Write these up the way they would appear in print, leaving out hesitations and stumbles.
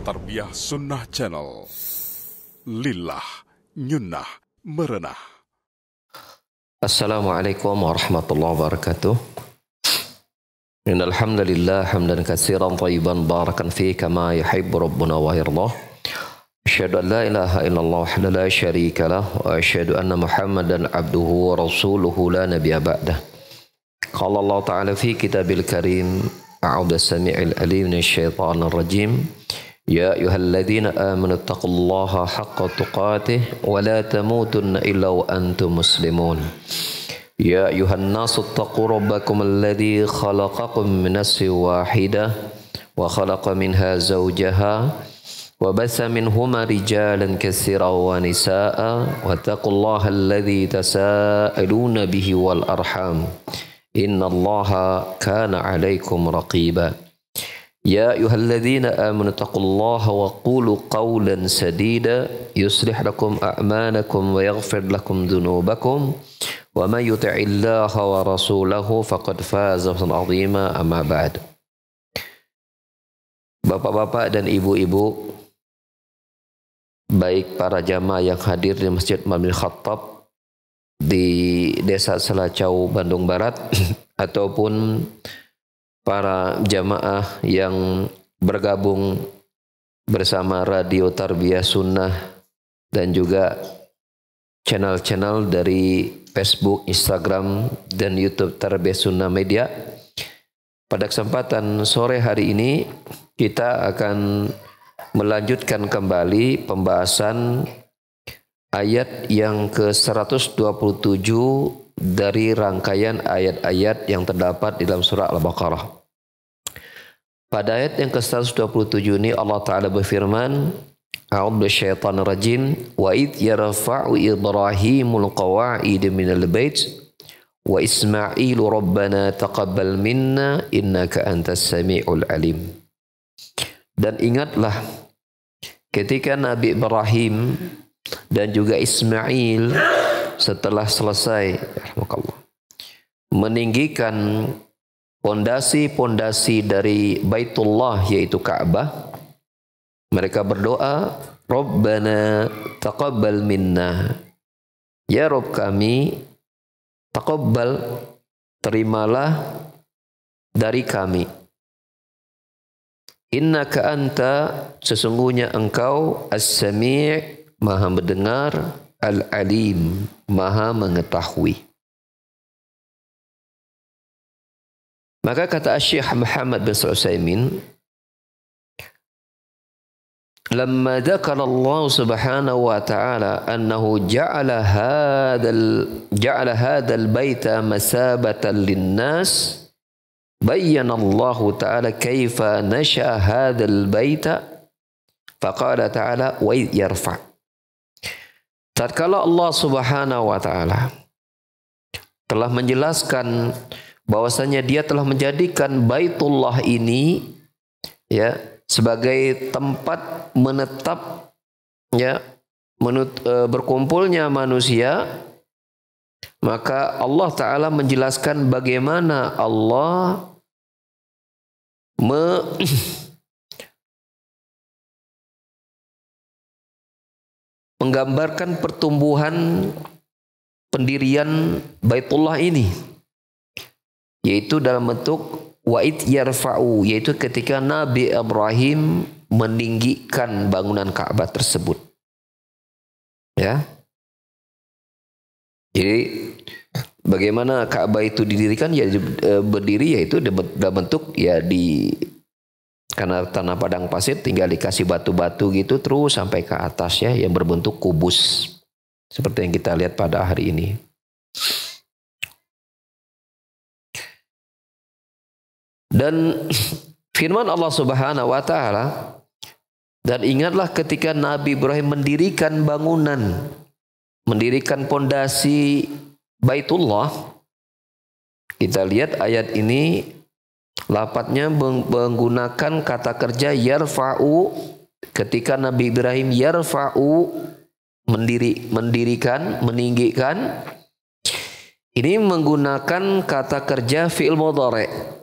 Tarbiyah Sunnah Channel. Lillah, nyunnah, merenah. Assalamualaikum warahmatullahi wabarakatuh. Innal hamdalillah hamdan katsiran thayyiban barakan fi kama yuhibbu rabbuna wa yardah. Asyhadu an la ilaha illallah wahdahu la syarika lah wa asyhadu anna Muhammadan abduhu wa rasuluhu la nabiyya ba'dah. Qala Allah ta'ala fi kitabil karim a'udzu samii'il alim minasyaitonir rajim. Ya ayyuhalladzina amanu taqullaha haqqa tuqatih wa la tamutunna illa wa antum muslimun. Ya ayuhan nasu taqu rabbakum alladhi khalaqakum min nafsin wahidah wa khalaqa minha zawjaha wa bassa minhuma rijalan katsiran wa nisaa wa taqullaha alladhi tasaaluna bihi wal arham innallaha kana 'alaikum raqiba. Ya ayyuhalladzina amanu taqullaha wa qulu qawlan sadida yuslih lakum a'malakum wa yaghfir lakum dhunubakum wa may yuti'illaha wa rasulahu faqad faza fawzan 'azima amma ba'd. Bapak-bapak dan ibu-ibu, baik para jamaah yang hadir di Masjid Umar bin Khattab di Desa Selacau, Bandung Barat ataupun para jamaah yang bergabung bersama Radio Tarbiyah Sunnah dan juga channel-channel dari Facebook, Instagram, dan YouTube Tarbiyah Sunnah Media. Pada kesempatan sore hari ini kita akan melanjutkan kembali pembahasan ayat yang ke-127 dari rangkaian ayat-ayat yang terdapat di dalam surah Al-Baqarah. Pada ayat yang ke-127 ini Allah Ta'ala berfirman, A'udzu bisyaitonir rajim, wa id yarfa'u Ibrahimul qawa'id minal bait wa Ismailu rabbana taqabbal minna innaka antas samiul alim. Dan ingatlah ketika Nabi Ibrahim dan juga Ismail setelah selesai meninggikan pondasi-pondasi dari Baitullah yaitu Ka'bah, mereka berdoa, Rabbana taqabbal minna, ya Rabb kami, taqabbal, terimalah dari kami, innaka anta, sesungguhnya engkau, as-sami', maha mendengar, al-alim, maha mengetahui. Maka kata Syekh Muhammad bin Utsaimin, lamma dzakara Allah Subhanahu wa ta'ala annahu ja'ala hadzal baita masabatan lin-nas, bayyana Allah ta'ala kaifa nasha'a hadzal baita, faqala ta'ala wa yarfa'. Tatkala Allah Subhanahu wa ta'ala telah menjelaskan bahwasanya Dia telah menjadikan Baitullah ini ya sebagai tempat menetap ya berkumpulnya manusia, maka Allah Ta'ala menjelaskan bagaimana Allah menggambarkan pertumbuhan pendirian Baitullah ini, yaitu dalam bentuk wa'id yarfa'u, yaitu ketika Nabi Ibrahim meninggikan bangunan Ka'bah tersebut. Ya. Jadi bagaimana Ka'bah itu didirikan, ya berdiri, yaitu dalam bentuk ya karena tanah padang pasir tinggal dikasih batu-batu gitu terus sampai ke atas ya, yang berbentuk kubus seperti yang kita lihat pada hari ini. Dan firman Allah Subhanahu wa ta'ala, dan ingatlah ketika Nabi Ibrahim mendirikan bangunan, mendirikan pondasi Baitullah. Kita lihat ayat ini lafadznya menggunakan kata kerja yarfa'u. Ketika Nabi Ibrahim yarfa'u, mendirikan, meninggikan, ini menggunakan kata kerja fi'il mudhari'.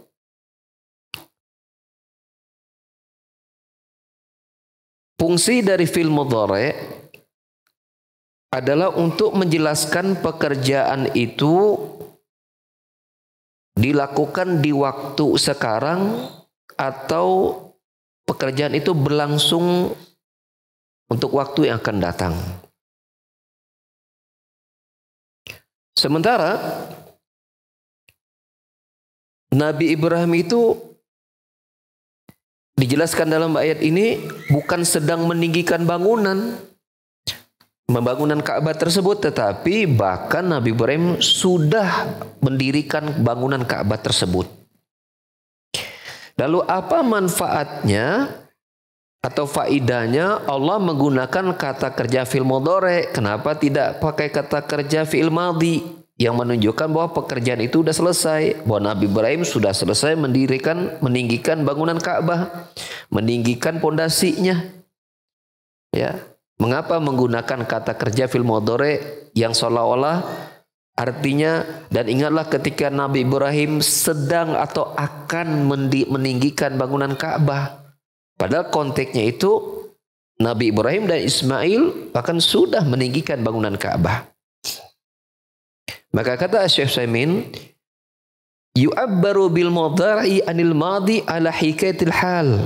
Fungsi dari fi'il mudhari' adalah untuk menjelaskan pekerjaan itu dilakukan di waktu sekarang atau pekerjaan itu berlangsung untuk waktu yang akan datang. Sementara Nabi Ibrahim itu dijelaskan dalam ayat ini bukan sedang meninggikan bangunan Ka'bah tersebut, tetapi bahkan Nabi Ibrahim sudah mendirikan bangunan Ka'bah tersebut. Lalu apa manfaatnya atau faidahnya Allah menggunakan kata kerja fi'il mudhari'? Kenapa tidak pakai kata kerja fi'il madhi yang menunjukkan bahwa pekerjaan itu sudah selesai, bahwa Nabi Ibrahim sudah selesai meninggikan bangunan Ka'bah, meninggikan pondasinya. Ya, mengapa menggunakan kata kerja fi'il mudhari' yang seolah-olah artinya, dan ingatlah ketika Nabi Ibrahim sedang atau akan meninggikan bangunan Ka'bah. Padahal konteksnya itu Nabi Ibrahim dan Ismail bahkan sudah meninggikan bangunan Ka'bah. Maka kata Syekh Utsaimin, yu'abbaru bil mudhari' anil madhi ala hikayatil hal.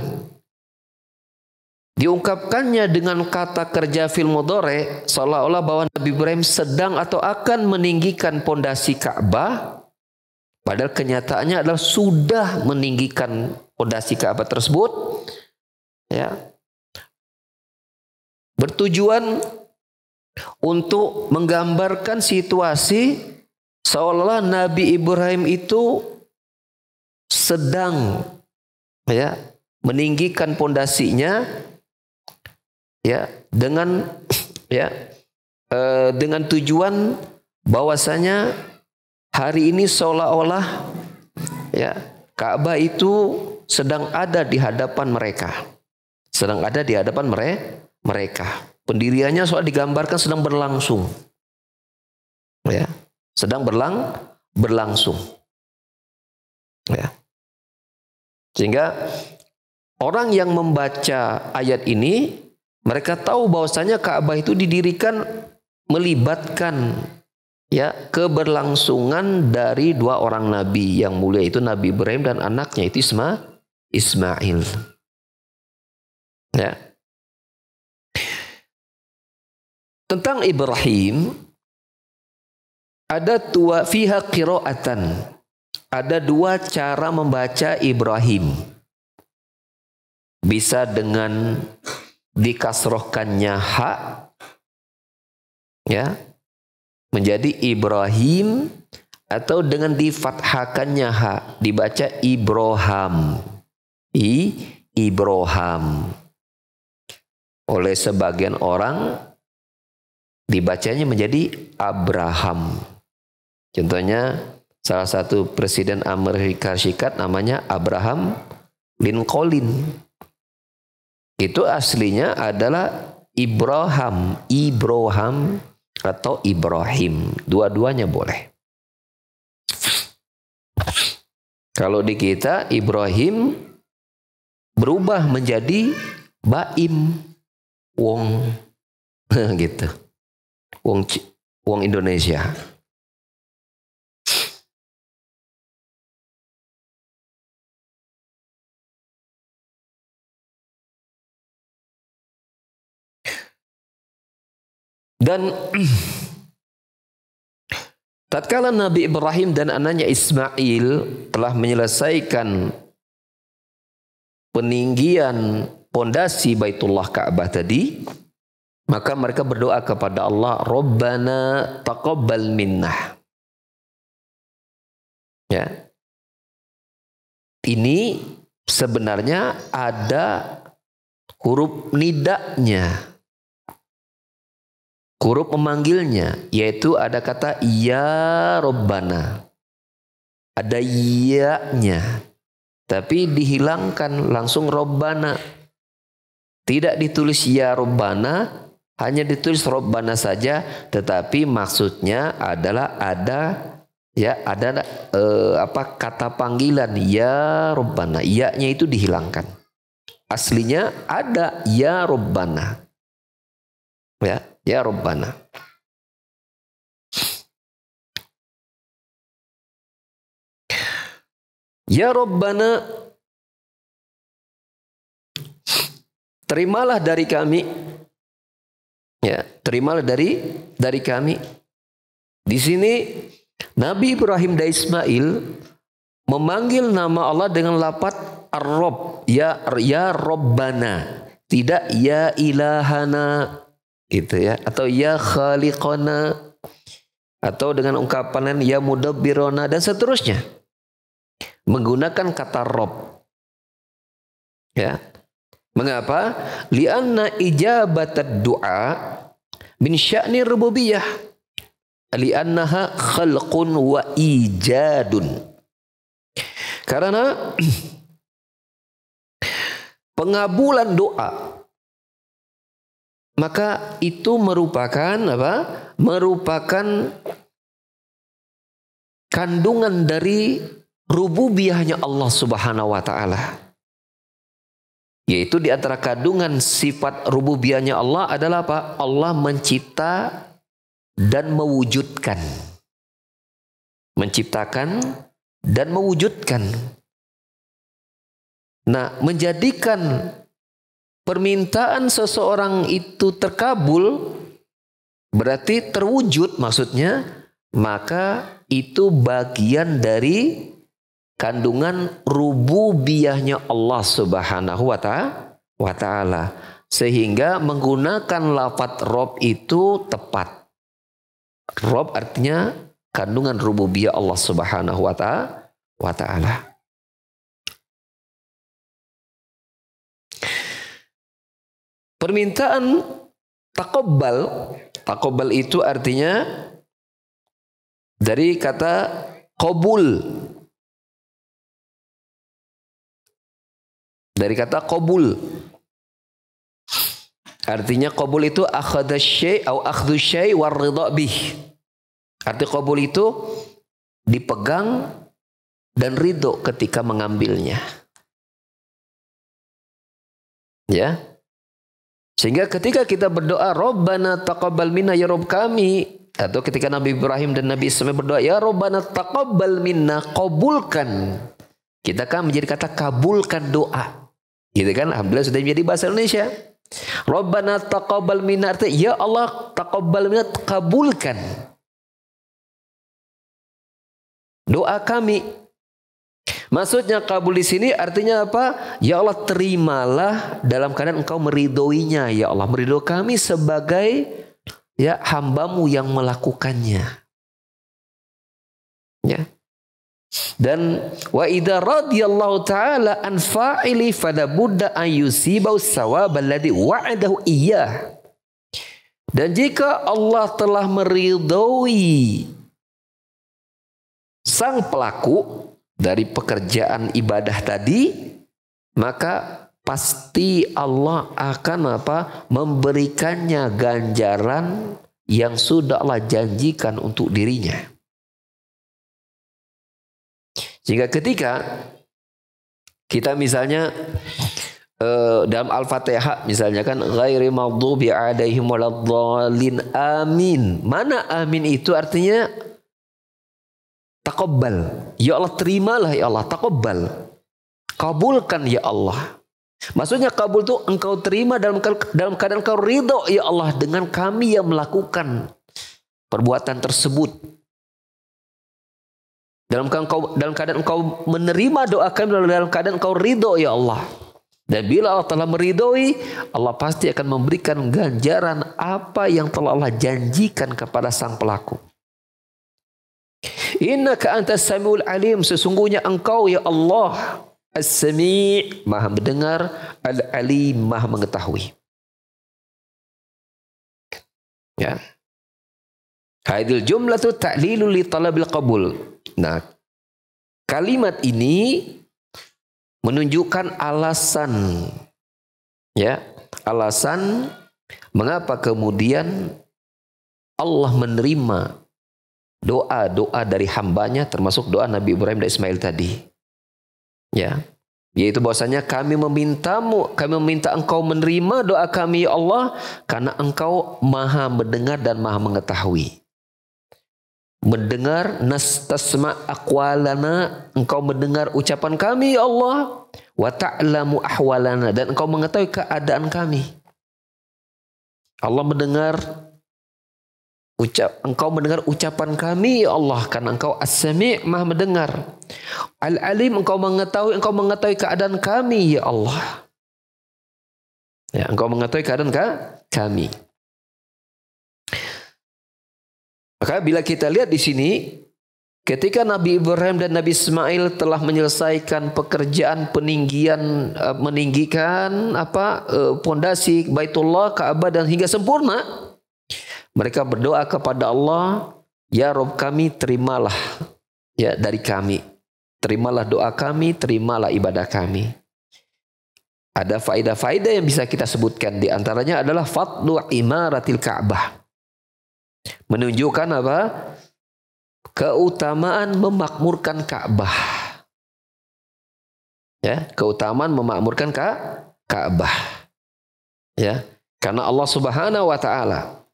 Diungkapkannya dengan kata kerja fi'il mudhari' seolah-olah bahwa Nabi Ibrahim sedang atau akan meninggikan pondasi Ka'bah, padahal kenyataannya adalah sudah meninggikan pondasi Ka'bah tersebut. Ya. Bertujuan untuk menggambarkan situasi seolah-olah Nabi Ibrahim itu sedang meninggikan pondasinya dengan tujuan bahwasanya hari ini seolah-olah Ka'bah itu sedang ada di hadapan mereka. Pendiriannya soal digambarkan sedang berlangsung. Sedang berlangsung. Sehingga orang yang membaca ayat ini, mereka tahu bahwasanya Ka'bah itu didirikan melibatkan keberlangsungan dari dua orang nabi yang mulia, itu Nabi Ibrahim dan anaknya itu Ismail. Ya. Tentang Ibrahim ada fiha qiraatan. Ada dua cara membaca Ibrahim. Bisa dengan dikasrohkannya ha, menjadi Ibrahim, atau dengan difathakannya ha, dibaca Ibroham. Ibroham. Oleh sebagian orang dibacanya menjadi Abraham. Contohnya salah satu presiden Amerika Serikat namanya Abraham Lincoln. Itu aslinya adalah Ibroham atau Ibrahim. Dua-duanya boleh. Kalau di kita Ibrahim berubah menjadi Baim. Wong gitu. Wong Indonesia. Dan tatkala Nabi Ibrahim dan anaknya Ismail telah menyelesaikan peninggian pondasi Baitullah Ka'bah tadi, maka mereka berdoa kepada Allah, Rabbana taqabbal minnah. Ya. Ini sebenarnya ada huruf nidanya, huruf memanggilnya, yaitu ada kata ya Rabbana. Ada ya-nya, tapi dihilangkan langsung Rabbana. Tidak ditulis ya Rabbana, hanya ditulis Rabbana saja, tetapi maksudnya adalah ada kata panggilan ya Rabbana, ya-nya itu dihilangkan. aslinya ada ya Rabbana. Ya Rabbana. Ya Rabbana, terimalah dari kami. Ya, terimalah dari kami. Di sini Nabi Ibrahim dan Ismail memanggil nama Allah dengan lafaz Ar-Rabb, ya Rabbana, tidak ya ilahana gitu ya, atau ya khaliqana, atau dengan ungkapan ya mudabbirona dan seterusnya. Menggunakan kata Rabb. Ya. Mengapa? Lianna ijabatad du'a min sya'ni rububiyah. Liannaha khalqun wa ijadun. Karena pengabulan doa maka itu merupakan apa? Merupakan kandungan dari rububiyahnya Allah Subhanahu wa taala. Yaitu di antara kandungan sifat rububiyahnya Allah adalah apa? Allah mencipta dan mewujudkan. Menciptakan dan mewujudkan. Nah, menjadikan permintaan seseorang itu terkabul berarti terwujud maksudnya, maka itu bagian dari kandungan rububiyahnya Allah Subhanahu wa taala. Sehingga menggunakan lafaz Rabb itu tepat. Rabb artinya kandungan rububiyah Allah Subhanahu wa taala. Permintaan taqabbal itu artinya dari kata qabul. Dari kata qabul. Artinya qabul itu akhadha syai' atau akhdhu syai' war ridha bih. Arti qabul itu dipegang dan ridho ketika mengambilnya. Ya. Sehingga ketika kita berdoa Rabbana taqabbal minna ya Rabb kami, atau ketika Nabi Ibrahim dan Nabi Ismail berdoa ya Rabbana taqabbal minna, kabulkan. Kita kan menjadi kata kabulkan doa. Gitu kan? Alhamdulillah sudah menjadi bahasa Indonesia. Rabbana taqabbal minna artinya ya Allah taqabbal minna, kabulkan doa kami. Maksudnya kabul di sini artinya apa? Ya Allah terimalah dalam keadaan engkau meridhoinya. Ya Allah meridhoi kami sebagai ya hambamu yang melakukannya. Ya. Dan wa idza radiyallahu taala an fa'ili fala budda an yusibau sawab alladhi wa'adahu iyyah. Dan jika Allah telah meridhoi sang pelaku dari pekerjaan ibadah tadi, maka pasti Allah akan apa? Memberikannya ganjaran yang sudah Allah janjikan untuk dirinya. Sehingga ketika kita misalnya dalam Al-Fatihah misalnya kan ghairi maghdubi alaihim waladdallin amin. Mana amin itu artinya taqabbal. Ya Allah terimalah ya Allah, taqabbal. Kabulkan ya Allah. Maksudnya kabul itu engkau terima dalam keadaan engkau ridho ya Allah dengan kami yang melakukan perbuatan tersebut. Dalam keadaan engkau menerima doa kami, dalam keadaan engkau ridho ya Allah. Dan bila Allah telah meridhoi, Allah pasti akan memberikan ganjaran apa yang telah Allah janjikan kepada sang pelaku. Innaka antas samiul alim, sesungguhnya engkau ya Allah as-sami', maha mendengar, al-alim, maha mengetahui. Ya. Hadil jumlatu ta'lilun li talabil qabul. Nah, kalimat ini menunjukkan alasan, ya, alasan mengapa kemudian Allah menerima doa-doa dari hambanya, termasuk doa Nabi Ibrahim dan Ismail tadi. Ya, Yaitu bahwasanya kami meminta engkau menerima doa kami ya Allah, karena engkau maha mendengar dan maha mengetahui. Mendengar, nastasma aqwalana, engkau mendengar ucapan kami ya Allah, wa ta'lamu ahwalana, dan engkau mengetahui keadaan kami. Allah mendengar engkau mendengar ucapan kami ya Allah, karena engkau as-sami' maha mendengar. Al-alim, engkau mengetahui keadaan kami ya Allah. Ya, engkau mengetahui keadaan kami. Maka bila kita lihat di sini, ketika Nabi Ibrahim dan Nabi Ismail telah menyelesaikan pekerjaan meninggikan pondasi Baitullah, Ka'bah dan hingga sempurna, mereka berdoa kepada Allah, ya Rob kami, terimalah ya dari kami. Terimalah doa kami, terimalah ibadah kami. Ada faedah-faedah yang bisa kita sebutkan. Di antaranya adalah fadlu imaratil Ka'bah. Menunjukkan apa? Keutamaan memakmurkan Ka'bah. Ya, keutamaan memakmurkan Ka'bah. Ya, karena Allah Subhanahu wa taala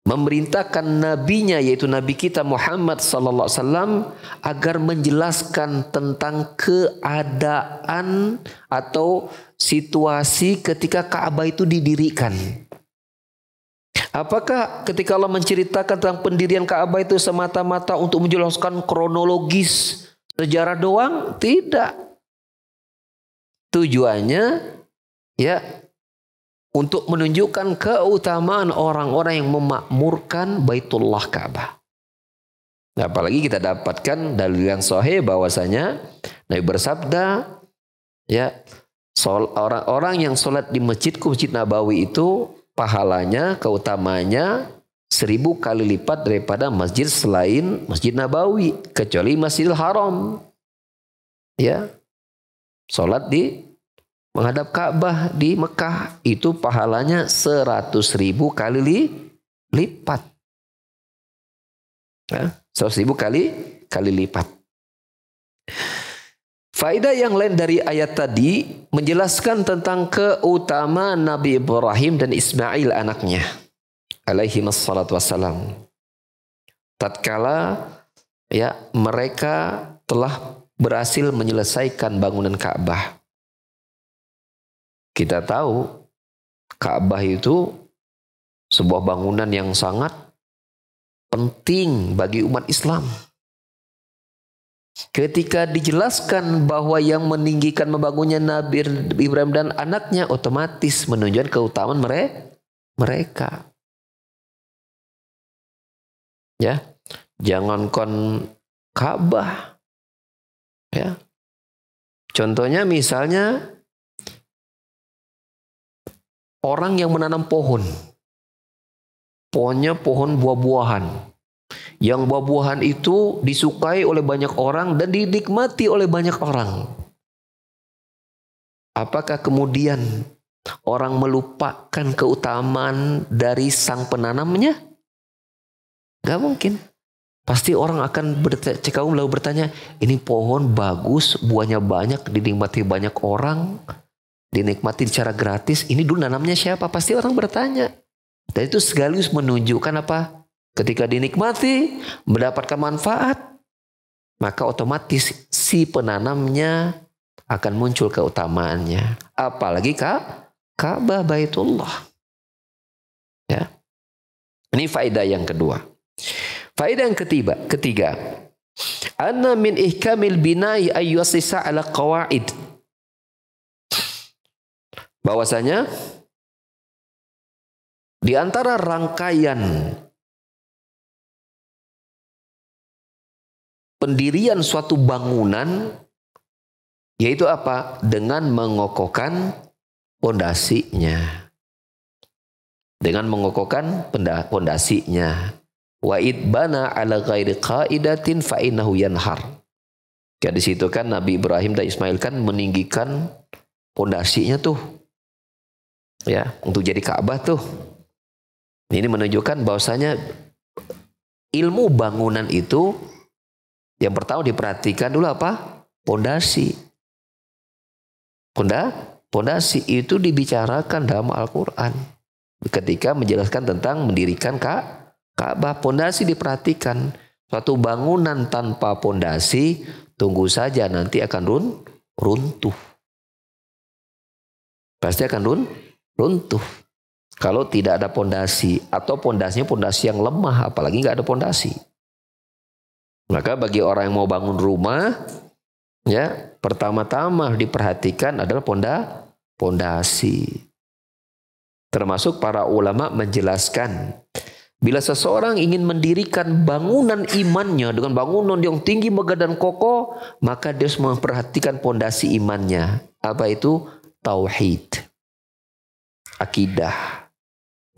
memerintahkan nabinya, yaitu Nabi kita Muhammad sallallahu alaihi wasallam, agar menjelaskan tentang keadaan atau situasi ketika Ka'bah itu didirikan. Apakah ketika Allah menceritakan tentang pendirian Ka'bah itu semata-mata untuk menjelaskan kronologis sejarah doang? Tidak. Tujuannya ya untuk menunjukkan keutamaan orang-orang yang memakmurkan Baitullah Ka'bah. Nah, apalagi kita dapatkan dalil yang sahih bahwasanya Nabi bersabda, ya, orang-orang yang sholat di Masjid Nabawi itu pahalanya, keutamanya 1000 kali lipat daripada masjid selain Masjid Nabawi, kecuali Masjidil Haram. Ya, sholat di menghadap Ka'bah di Mekah itu pahalanya 100.000 kali lipat. Ya, 100.000 kali lipat. Faedah yang lain dari ayat tadi menjelaskan tentang keutamaan Nabi Ibrahim dan Ismail anaknya alaihi wassalatu wassalam. Tatkala ya mereka telah berhasil menyelesaikan bangunan Ka'bah. Kita tahu Ka'bah itu sebuah bangunan yang sangat penting bagi umat Islam. Ketika dijelaskan bahwa yang meninggikan membangunnya Nabi Ibrahim dan anaknya, otomatis menunjukkan keutamaan mereka. Ya, jangankan Ka'bah. Ya. Contohnya misalnya orang yang menanam pohon. Pohonnya pohon buah-buahan. Yang buah-buahan itu disukai oleh banyak orang dan dinikmati oleh banyak orang. Apakah kemudian orang melupakan keutamaan dari sang penanamnya? Gak mungkin. Pasti orang akan cekau lalu bertanya, ini pohon bagus, buahnya banyak, dinikmati banyak orang, dinikmati secara gratis, ini dulu nanamnya siapa? Pasti orang bertanya. Dan itu sekaligus menunjukkan apa? Ketika dinikmati, mendapatkan manfaat, maka otomatis si penanamnya akan muncul keutamaannya. Apalagi Ka'bah Baitullah. Ya. Ini faedah yang kedua. Faedah yang ketiga. Anna min ihkamil bina'i ayyusisa ala qawaid. Bahwasanya di antara rangkaian pendirian suatu bangunan yaitu apa? Dengan mengokohkan pondasinya. Dengan mengokohkan pondasinya. Wa idbana ala ghairi qaidatin fa innahu yanhar. Ya, di situ kan Nabi Ibrahim dan Ismail kan meninggikan pondasinya tuh. Ya, untuk jadi Ka'bah tuh. Ini menunjukkan bahwasanya ilmu bangunan itu yang pertama diperhatikan dulu apa? Pondasi. Pondasi itu dibicarakan dalam Al-Quran. Ketika menjelaskan tentang mendirikan Ka'bah, pondasi diperhatikan. Suatu bangunan tanpa pondasi, tunggu saja nanti akan runtuh. Pasti akan runtuh. Kalau tidak ada pondasi atau pondasinya pondasi yang lemah, apalagi nggak ada pondasi. Maka bagi orang yang mau bangun rumah, ya pertama-tama diperhatikan adalah pondasi. Termasuk para ulama menjelaskan, bila seseorang ingin mendirikan bangunan imannya dengan bangunan yang tinggi, megah dan kokoh, maka dia harus memperhatikan pondasi imannya. Apa itu? Tauhid, akidah.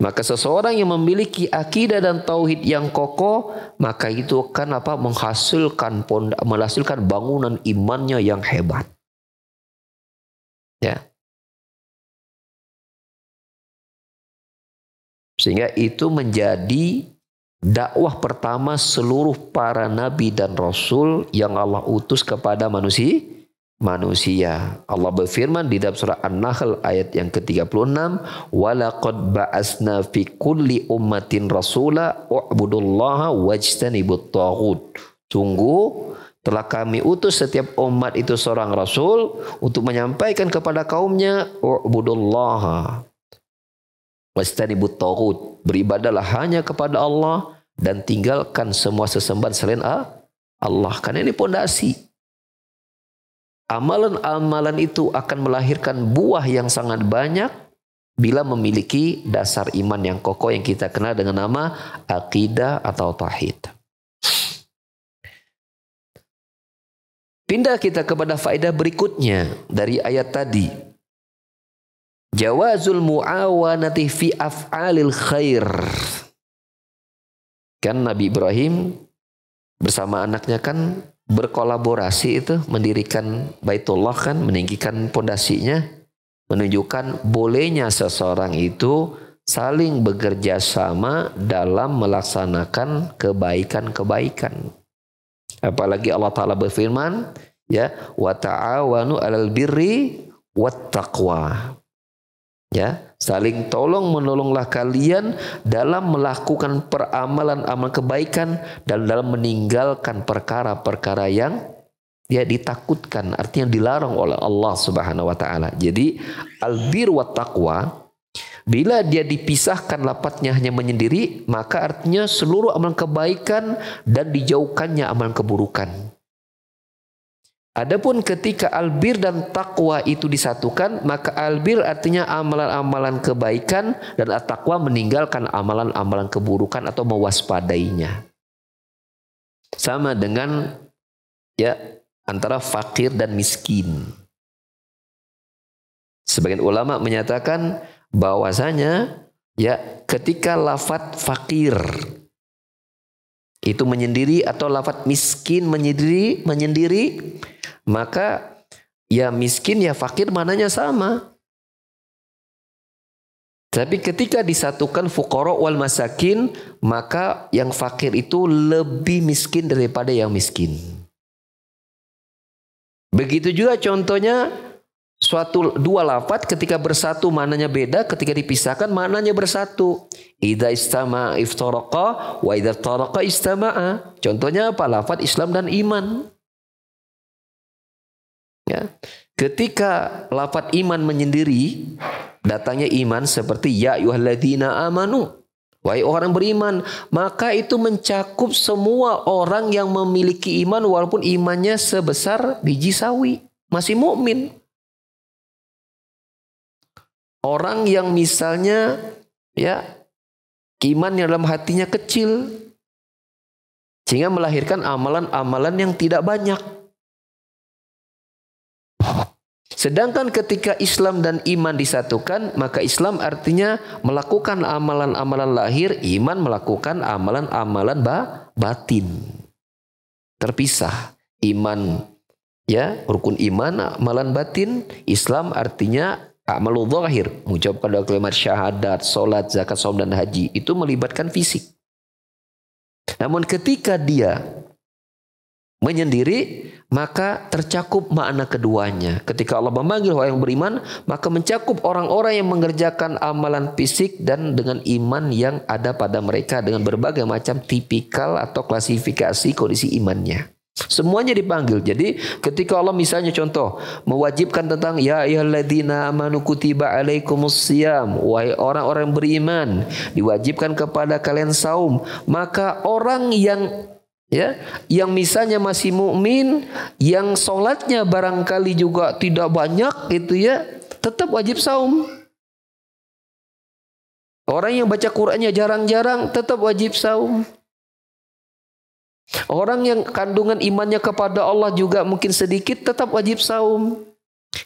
Maka seseorang yang memiliki akidah dan tauhid yang kokoh, maka itu akan menghasilkan bangunan imannya yang hebat. Ya. Sehingga itu menjadi dakwah pertama seluruh para nabi dan rasul yang Allah utus kepada manusia. Allah berfirman di dalam surah An-Nahl ayat yang ke-36, "Walaqad ba'asna fi kulli ummatin rasula u'budullaha wajtanibut taghut." Sungguh telah kami utus setiap umat itu seorang rasul untuk menyampaikan kepada kaumnya, u'budullaha wajtanibut taghut, beribadahlah hanya kepada Allah dan tinggalkan semua sesembahan selain Allah. Karena ini pondasi. Amalan-amalan itu akan melahirkan buah yang sangat banyak bila memiliki dasar iman yang kokoh yang kita kenal dengan nama akidah atau tauhid. Pindah kita kepada faedah berikutnya dari ayat tadi. Jawazul mu'awanati fi af'alil khair. Kan Nabi Ibrahim bersama anaknya kan berkolaborasi itu mendirikan Baitullah kan, meninggikan pondasinya, menunjukkan bolehnya seseorang itu saling bekerja sama dalam melaksanakan kebaikan-kebaikan. Apalagi Allah Ta'ala berfirman, ya, wa ta'awanu 'alal birri wat taqwa. Ya, saling tolong menolonglah kalian dalam melakukan peramalan-amalan kebaikan dan dalam meninggalkan perkara-perkara yang ya ditakutkan, artinya dilarang oleh Allah Subhanahu wa taala. Jadi albir wa taqwa bila dia dipisahkan lafadznya hanya menyendiri, maka artinya seluruh amalan kebaikan dan dijauhkannya amalan keburukan. Adapun ketika albir dan takwa itu disatukan, maka albir artinya amalan-amalan kebaikan dan at-taqwa meninggalkan amalan-amalan keburukan atau mewaspadainya. Sama dengan ya antara fakir dan miskin. Sebagian ulama menyatakan bahwasanya ya ketika lafadz fakir itu menyendiri atau lafadz miskin menyendiri, maka ya miskin ya fakir mananya sama. Tapi ketika disatukan fuqara wal masakin, maka yang fakir itu lebih miskin daripada yang miskin. Begitu juga contohnya dua lafadz ketika bersatu maknanya beda, ketika dipisahkan maknanya bersatu. Idza istama iftaraqa wa idza iftaraqa istama'a. Contohnya apa? Lafadz Islam dan iman. Ya. Ketika lafadz iman menyendiri, datangnya iman seperti ya ayyuhalladzina amanu, wahai orang beriman, maka itu mencakup semua orang yang memiliki iman walaupun imannya sebesar biji sawi, masih mukmin. Orang yang misalnya ya iman yang dalam hatinya kecil sehingga melahirkan amalan-amalan yang tidak banyak. Sedangkan ketika Islam dan iman disatukan, maka Islam artinya melakukan amalan-amalan lahir, iman melakukan amalan-amalan batin. Terpisah. Iman ya, rukun iman, amalan batin. Islam artinya amalul zahir, mengucapkan kalimat syahadat, salat, zakat, saum dan haji, itu melibatkan fisik. Namun ketika dia menyendiri, maka tercakup makna keduanya. Ketika Allah memanggil orang yang beriman, maka mencakup orang-orang yang mengerjakan amalan fisik dan dengan iman yang ada pada mereka dengan berbagai macam tipikal atau klasifikasi kondisi imannya. Semuanya dipanggil. Jadi ketika Allah misalnya contoh mewajibkan tentang ya ayyuhalladzina amanu kutiba alaikumusiyam, wahai orang-orang beriman, diwajibkan kepada kalian saum, maka orang yang misalnya masih mukmin, yang sholatnya barangkali juga tidak banyak gitu ya, tetap wajib saum. Orang yang baca Qur'annya jarang-jarang tetap wajib saum. Orang yang kandungan imannya kepada Allah juga mungkin sedikit tetap wajib saum.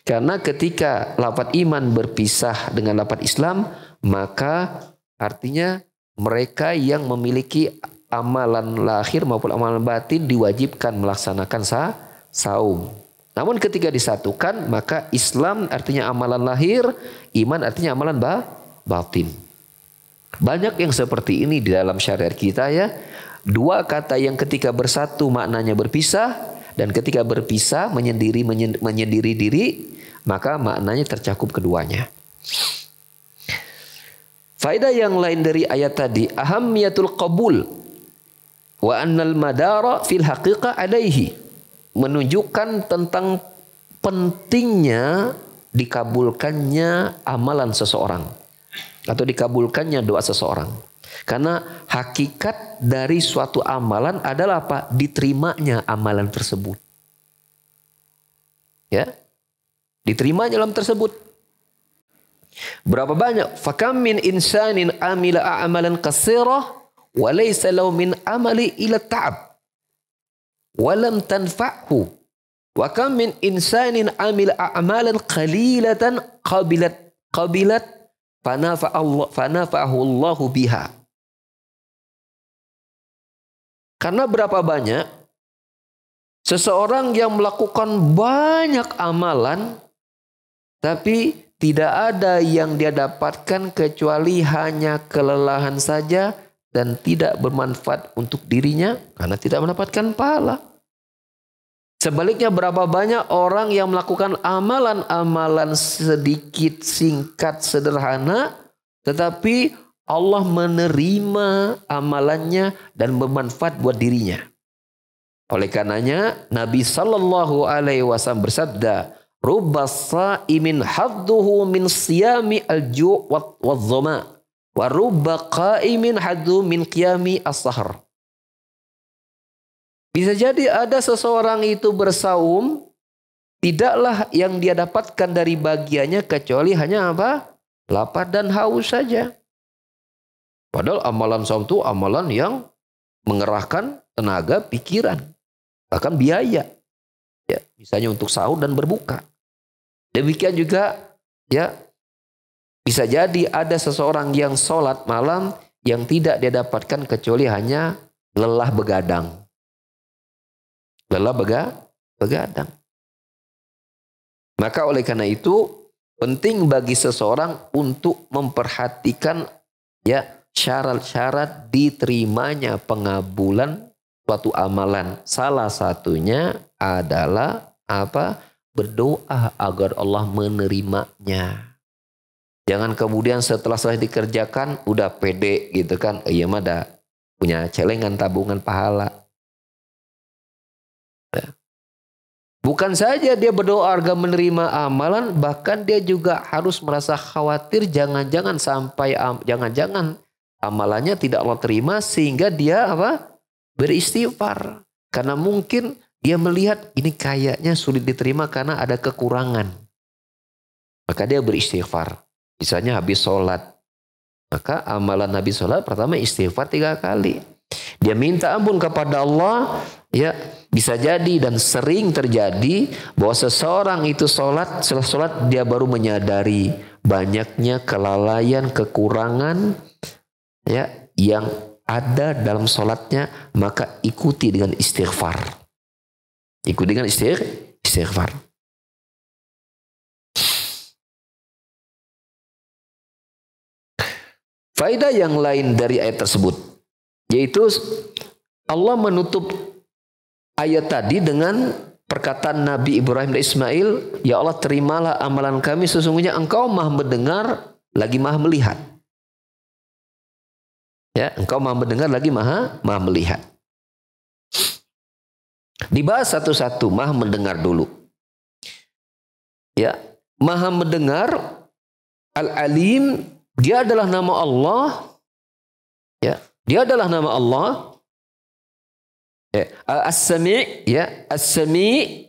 Karena ketika lafaz iman berpisah dengan lafaz Islam, maka artinya mereka yang memiliki amalan lahir maupun amalan batin diwajibkan melaksanakan saum. Namun ketika disatukan, maka Islam artinya amalan lahir, iman artinya amalan batin. Banyak yang seperti ini di dalam syariat kita ya. Dua kata yang ketika bersatu maknanya berpisah, dan ketika berpisah menyendiri diri, maka maknanya tercakup keduanya. Faedah yang lain dari ayat tadi, ahammiyatul qabul wa annal madara fil haqiqah alaihi, menunjukkan tentang pentingnya dikabulkannya amalan seseorang atau dikabulkannya doa seseorang. Karena hakikat dari suatu amalan adalah apa? Diterimanya amalan tersebut. Ya, diterimanya amalan tersebut. Berapa banyak? Fakam min insanin amila a'malan qasirah wa laysa lahu min amali ila ta'ab wa lam tanfa'hu. Wa kam min insanin amila a'malan qalilatan qabilat fanafa'ahu Allahu biha. Karena berapa banyak seseorang yang melakukan banyak amalan tapi tidak ada yang dia dapatkan kecuali hanya kelelahan saja dan tidak bermanfaat untuk dirinya karena tidak mendapatkan pahala. Sebaliknya berapa banyak orang yang melakukan amalan-amalan sedikit, singkat, sederhana, tetapi Allah menerima amalannya dan bermanfaat buat dirinya. Oleh karenanya Nabi Sallallahu Alaihi Wasallam bersabda, "Rubba sa'imin hadduhu min siyami al-ju' wal-dhama, wa rubba qa'imin hadduhu min qiyami as-sahar." Bisa jadi ada seseorang itu bersaum, tidaklah yang dia dapatkan dari bagiannya kecuali hanya apa? Lapar dan haus saja. Padahal amalan saum itu amalan yang mengerahkan tenaga, pikiran, bahkan biaya. Ya, misalnya untuk sahur dan berbuka. Demikian juga ya bisa jadi ada seseorang yang sholat malam yang tidak dia dapatkan kecuali hanya lelah begadang. Lelah begadang. Maka oleh karena itu penting bagi seseorang untuk memperhatikan ya syarat-syarat diterimanya pengabulan suatu amalan. Salah satunya adalah apa? Berdoa agar Allah menerimanya. Jangan kemudian setelah dikerjakan udah pede gitu kan. Iya mah dah punya celengan tabungan pahala. Bukan saja dia berdoa agar menerima amalan, bahkan dia juga harus merasa khawatir jangan-jangan amalannya tidak Allah terima sehingga dia apa? Beristighfar. Karena mungkin dia melihat ini kayaknya sulit diterima karena ada kekurangan. Maka dia beristighfar. Misalnya habis sholat. Maka amalan habis sholat pertama istighfar 3 kali. Dia minta ampun kepada Allah. Ya, bisa jadi dan sering terjadi bahwa seseorang itu sholat, setelah sholat dia baru menyadari banyaknya kelalaian, kekurangan ya yang ada dalam sholatnya, maka ikuti dengan istighfar. Ikuti dengan istighfar. Faedah yang lain dari ayat tersebut, yaitu Allah menutup ayat tadi dengan perkataan Nabi Ibrahim dan Ismail, ya Allah terimalah amalan kami, sesungguhnya Engkau Maha mendengar lagi Maha melihat. Ya, Engkau Maha mendengar lagi Maha melihat. Dibahas satu-satu, Maha mendengar dulu. Ya, Maha mendengar, Al-Alim, dia adalah nama Allah. Ya, dia adalah nama Allah. Ya, As-Sami', ya, As-Sami',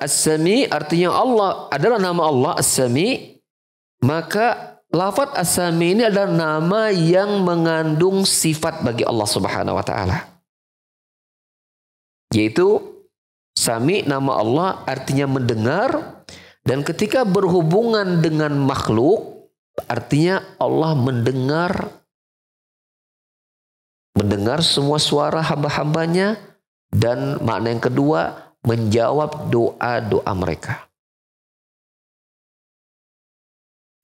As-Sami' artinya Allah adalah nama Allah As-Sami'. Maka lafaz As-Sami' ini adalah nama yang mengandung sifat bagi Allah Subhanahu wa taala. Yaitu Sami' nama Allah artinya mendengar, dan ketika berhubungan dengan makhluk artinya Allah mendengar semua suara hamba-hambanya, dan makna yang kedua menjawab doa-doa mereka.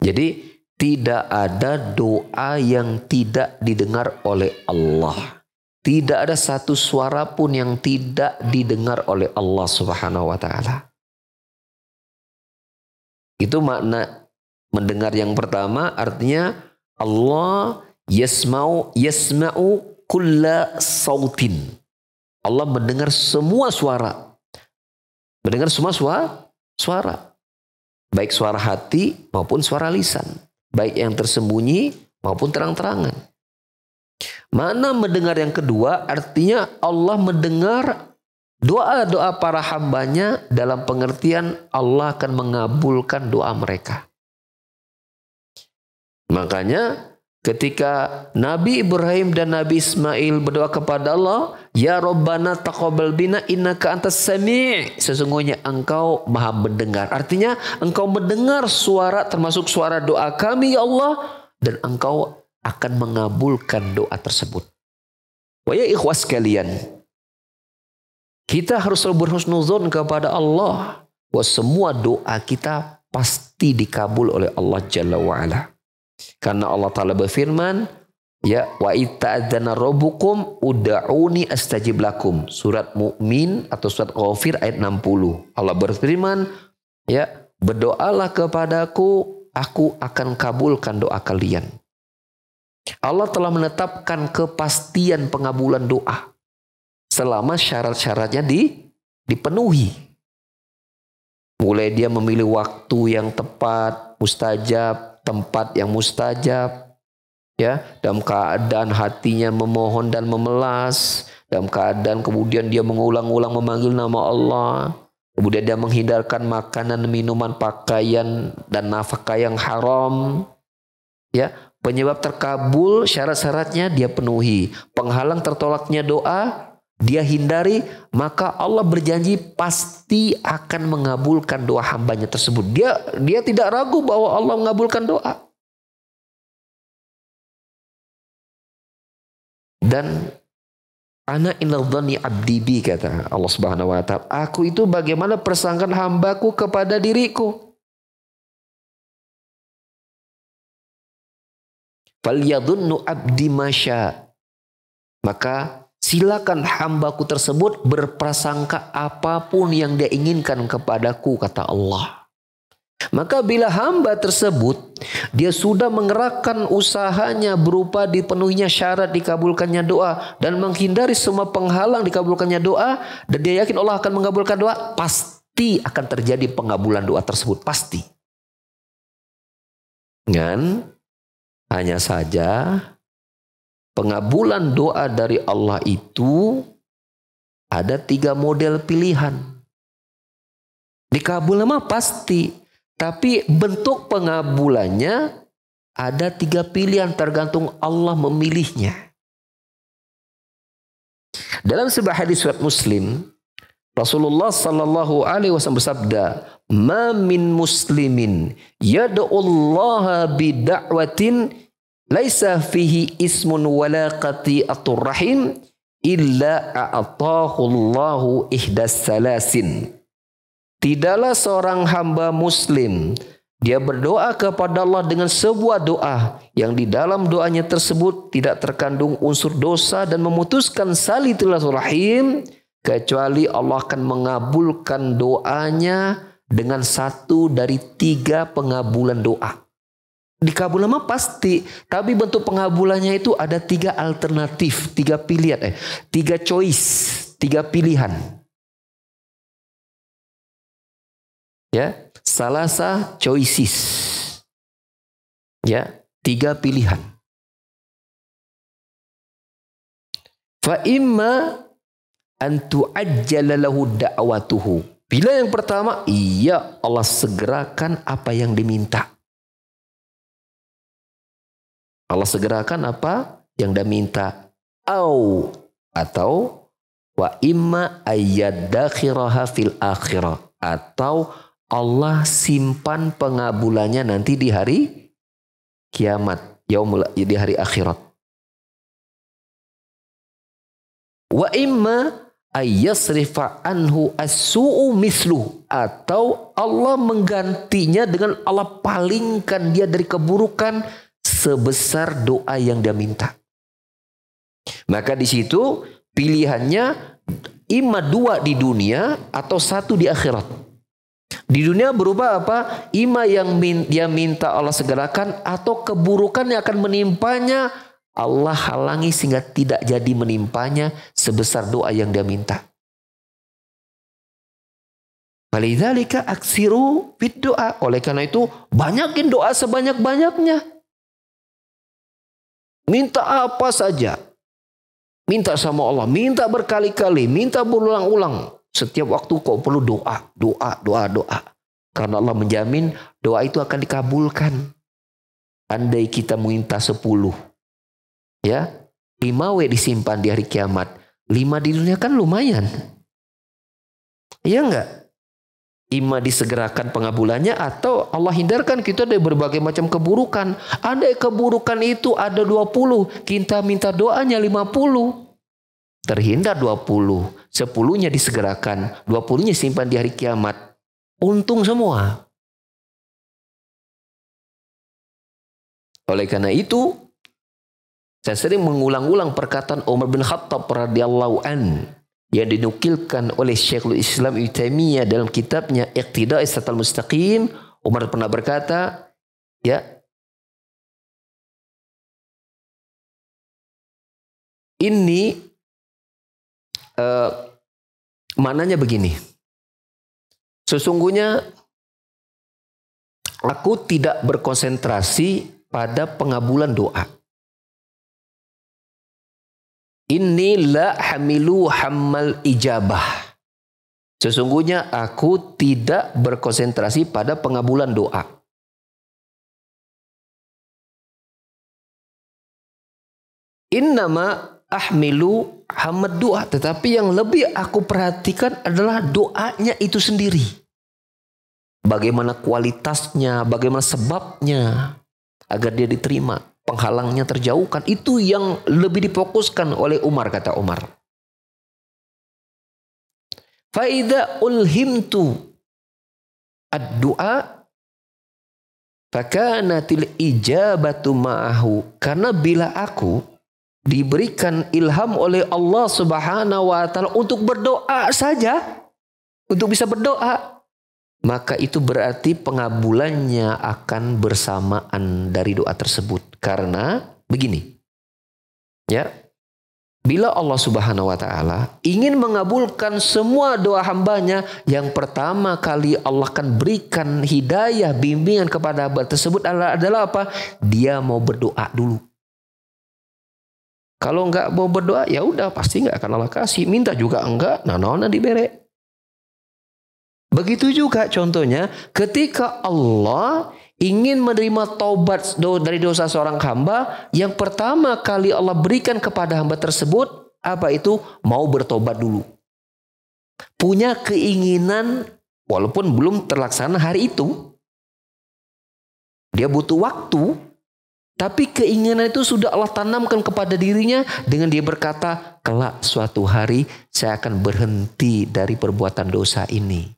Jadi tidak ada doa yang tidak didengar oleh Allah. Tidak ada satu suara pun yang tidak didengar oleh Allah Subhanahu wa taala. Itu makna mendengar yang pertama, artinya Allah yasma'u kulla sautin. Allah mendengar semua suara. Mendengar semua suara. Baik suara hati maupun suara lisan. Baik yang tersembunyi maupun terang-terangan. Mana mendengar yang kedua, artinya Allah mendengar doa-doa para hambanya, dalam pengertian Allah akan mengabulkan doa mereka. Makanya ketika Nabi Ibrahim dan Nabi Ismail berdoa kepada Allah, ya Rabbana taqabbal bina innaka antas sami', sesungguhnya Engkau Maha mendengar. Artinya Engkau mendengar suara, termasuk suara doa kami ya Allah, dan Engkau akan mengabulkan doa tersebut. Wa ya ikhwas sekalian, kita harus selalu berhusnuzon kepada Allah bahwa semua doa kita pasti dikabul oleh Allah Jalla wa'ala. Karena Allah Ta'ala berfirman, ya wa itta'adzana rabbukum ud'uni astajib lakum. Surat Mu'min atau surat Ghafir ayat 60. Allah berfirman, ya berdoalah kepadaku, aku akan kabulkan doa kalian. Allah telah menetapkan kepastian pengabulan doa selama syarat-syaratnya dipenuhi. Mulai dia memilih waktu yang tepat, mustajab, tempat yang mustajab, ya, dalam keadaan hatinya memohon dan memelas, dalam keadaan kemudian dia mengulang-ulang memanggil nama Allah, kemudian dia menghindarkan makanan, minuman, pakaian dan nafkah yang haram, ya, penyebab terkabul syarat-syaratnya dia penuhi, penghalang tertolaknya doa dia hindari, maka Allah berjanji pasti akan mengabulkan doa hambanya tersebut. Dia tidak ragu bahwa Allah mengabulkan doa. Dan ana inna dhanni abdi bi, kata Allah Subhanahu wa taala, aku itu bagaimana persangkaan hambaku kepada diriku. Falyadhunnu abdi masya, maka silakan hambaku tersebut berprasangka apapun yang dia inginkan kepadaku, kata Allah. Maka bila hamba tersebut dia sudah mengerahkan usahanya berupa dipenuhinya syarat dikabulkannya doa dan menghindari semua penghalang dikabulkannya doa, dan dia yakin Allah akan mengabulkan doa, pasti akan terjadi pengabulan doa tersebut, pasti. Dan hanya saja pengabulan doa dari Allah itu ada 3 model pilihan. Dikabul mah pasti, tapi bentuk pengabulannya ada 3 pilihan, tergantung Allah memilihnya. Dalam sebuah hadis riwayat Muslim, Rasulullah sallallahu alaihi wasallam bersabda, "Ma min muslimin yad'ullaha bid'awatin laisa fihi ismun wala qati'atur rahim illa a'tahu Allahu ihdas salasin." Tidaklah seorang hamba muslim dia berdoa kepada Allah dengan sebuah doa yang di dalam doanya tersebut tidak terkandung unsur dosa dan memutuskan silaturahim, kecuali Allah akan mengabulkan doanya dengan satu dari 3 pengabulan doa. Dikabul mah pasti, tapi bentuk pengabulannya itu ada 3 alternatif, 3 pilihan, 3 choice, 3 pilihan. Ya, salasa choices. Ya, 3 pilihan. Fa imma an tu'ajjala lahu da'watuhu. Bila yang pertama, iya Allah segerakan apa yang diminta. Allah segerakan apa yang dia minta. Atau wa imma ayyadakhiraha fil akhirah. Atau Allah simpan pengabulannya nanti di hari kiamat, di hari akhirat. Wa imma ayyasrifa anhu as-su'u misluh, atau Allah menggantinya dengan Allah palingkan dia dari keburukan sebesar doa yang dia minta. Maka di situ pilihannya imma 2 di dunia atau 1 di akhirat. Di dunia berupa apa? Imma yang dia minta Allah segerakan, atau keburukan yang akan menimpanya Allah halangi sehingga tidak jadi menimpanya sebesar doa yang dia minta. Walidzalika aksiru fid doa. Oleh karena itu banyakin doa sebanyak-banyaknya. Minta apa saja. Minta sama Allah, minta berkali-kali, minta berulang-ulang. Setiap waktu kau perlu doa. Karena Allah menjamin doa itu akan dikabulkan. Andai kita minta 10. Ya, 5 disimpan di hari kiamat. 5 di dunia kan lumayan. Iya enggak? Ima disegerakan pengabulannya, atau Allah hindarkan kita dari berbagai macam keburukan. Andai keburukan itu ada 20, kita minta doanya 50. Terhindar 20, 10-nya disegerakan, 20-nya simpan di hari kiamat. Untung semua. Oleh karena itu, saya sering mengulang-ulang perkataan Umar bin Khattab radhiyallahu an yang dinukilkan oleh Syekhul Islam Ibnu Taimiyah dalam kitabnya Iqtida'us Siratal Mustaqim. Umar pernah berkata, ya, ini maknanya begini. Sesungguhnya aku tidak berkonsentrasi pada pengabulan doa. Inni la hamilu hammal ijabah. Sesungguhnya aku tidak berkonsentrasi pada pengabulan doa. Innama ahmilu hamad doa. Tetapi yang lebih aku perhatikan adalah doanya itu sendiri. Bagaimana kualitasnya, bagaimana sebabnya agar dia diterima. Penghalangnya terjauhkan. Itu yang lebih difokuskan oleh Umar, kata Umar. Faida ulhimtu ad-du'a fakanatil ijabatu ma'ahu. Karena bila aku diberikan ilham oleh Allah Subhanahu wa taala untuk berdoa saja, untuk bisa berdoa, maka itu berarti pengabulannya akan bersamaan dari doa tersebut. Karena begini, ya, bila Allah Subhanahu wa taala ingin mengabulkan semua doa hambanya, yang pertama kali Allah akan berikan hidayah, bimbingan kepada hamba tersebut adalah apa? Dia mau berdoa dulu. Kalau enggak mau berdoa, ya udah pasti enggak akan Allah kasih. Minta juga enggak, nah dibere. Begitu juga contohnya ketika Allah ingin menerima taubat dari dosa seorang hamba, yang pertama kali Allah berikan kepada hamba tersebut apa itu? Mau bertobat dulu. Punya keinginan walaupun belum terlaksana hari itu. Dia butuh waktu, tapi keinginan itu sudah Allah tanamkan kepada dirinya dengan dia berkata, kelak suatu hari saya akan berhenti dari perbuatan dosa ini.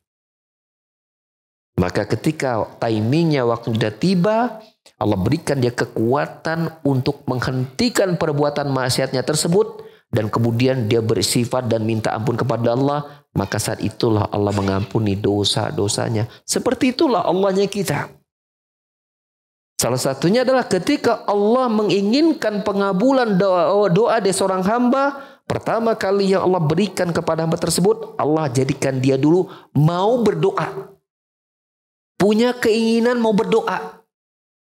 Maka ketika timingnya, waktu sudah tiba, Allah berikan dia kekuatan untuk menghentikan perbuatan maksiatnya tersebut. dan kemudian dia bersifat dan minta ampun kepada Allah, maka saat itulah Allah mengampuni dosa-dosanya. Seperti itulah Allahnya kita. Salah satunya adalah ketika Allah menginginkan pengabulan doa dari seorang hamba, pertama kali yang Allah berikan kepada hamba tersebut, Allah jadikan dia dulu mau berdoa. Punya keinginan mau berdoa.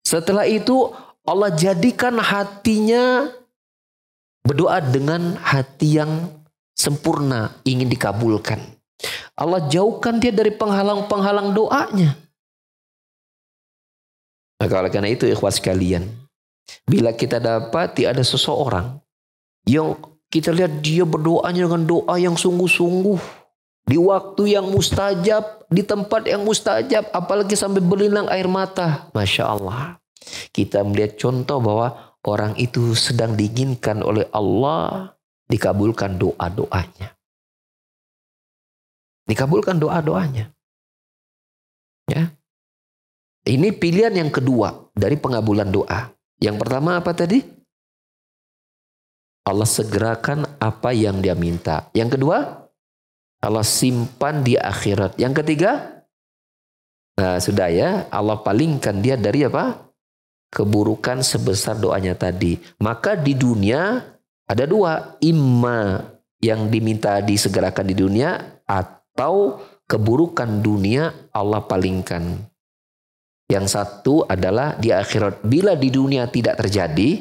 Setelah itu Allah jadikan hatinya berdoa dengan hati yang sempurna, ingin dikabulkan. Allah jauhkan dia dari penghalang-penghalang doanya. Maka oleh karena itu ikhwas sekalian, bila kita dapati ada seseorang yang kita lihat dia berdoanya dengan doa yang sungguh-sungguh, di waktu yang mustajab, di tempat yang mustajab, apalagi sampai berlinang air mata, Masya Allah, kita melihat contoh bahwa orang itu sedang diinginkan oleh Allah dikabulkan doa-doanya. Dikabulkan doa-doanya. Ya. Ini pilihan yang kedua dari pengabulan doa. Yang pertama apa tadi? Allah segerakan apa yang dia minta. Yang kedua, Allah simpan di akhirat. Yang ketiga, nah sudah ya, Allah palingkan dia dari apa? Keburukan sebesar doanya tadi. Maka di dunia ada dua. Imma yang diminta disegerakan di dunia, atau keburukan dunia Allah palingkan. Yang satu adalah di akhirat. Bila di dunia tidak terjadi,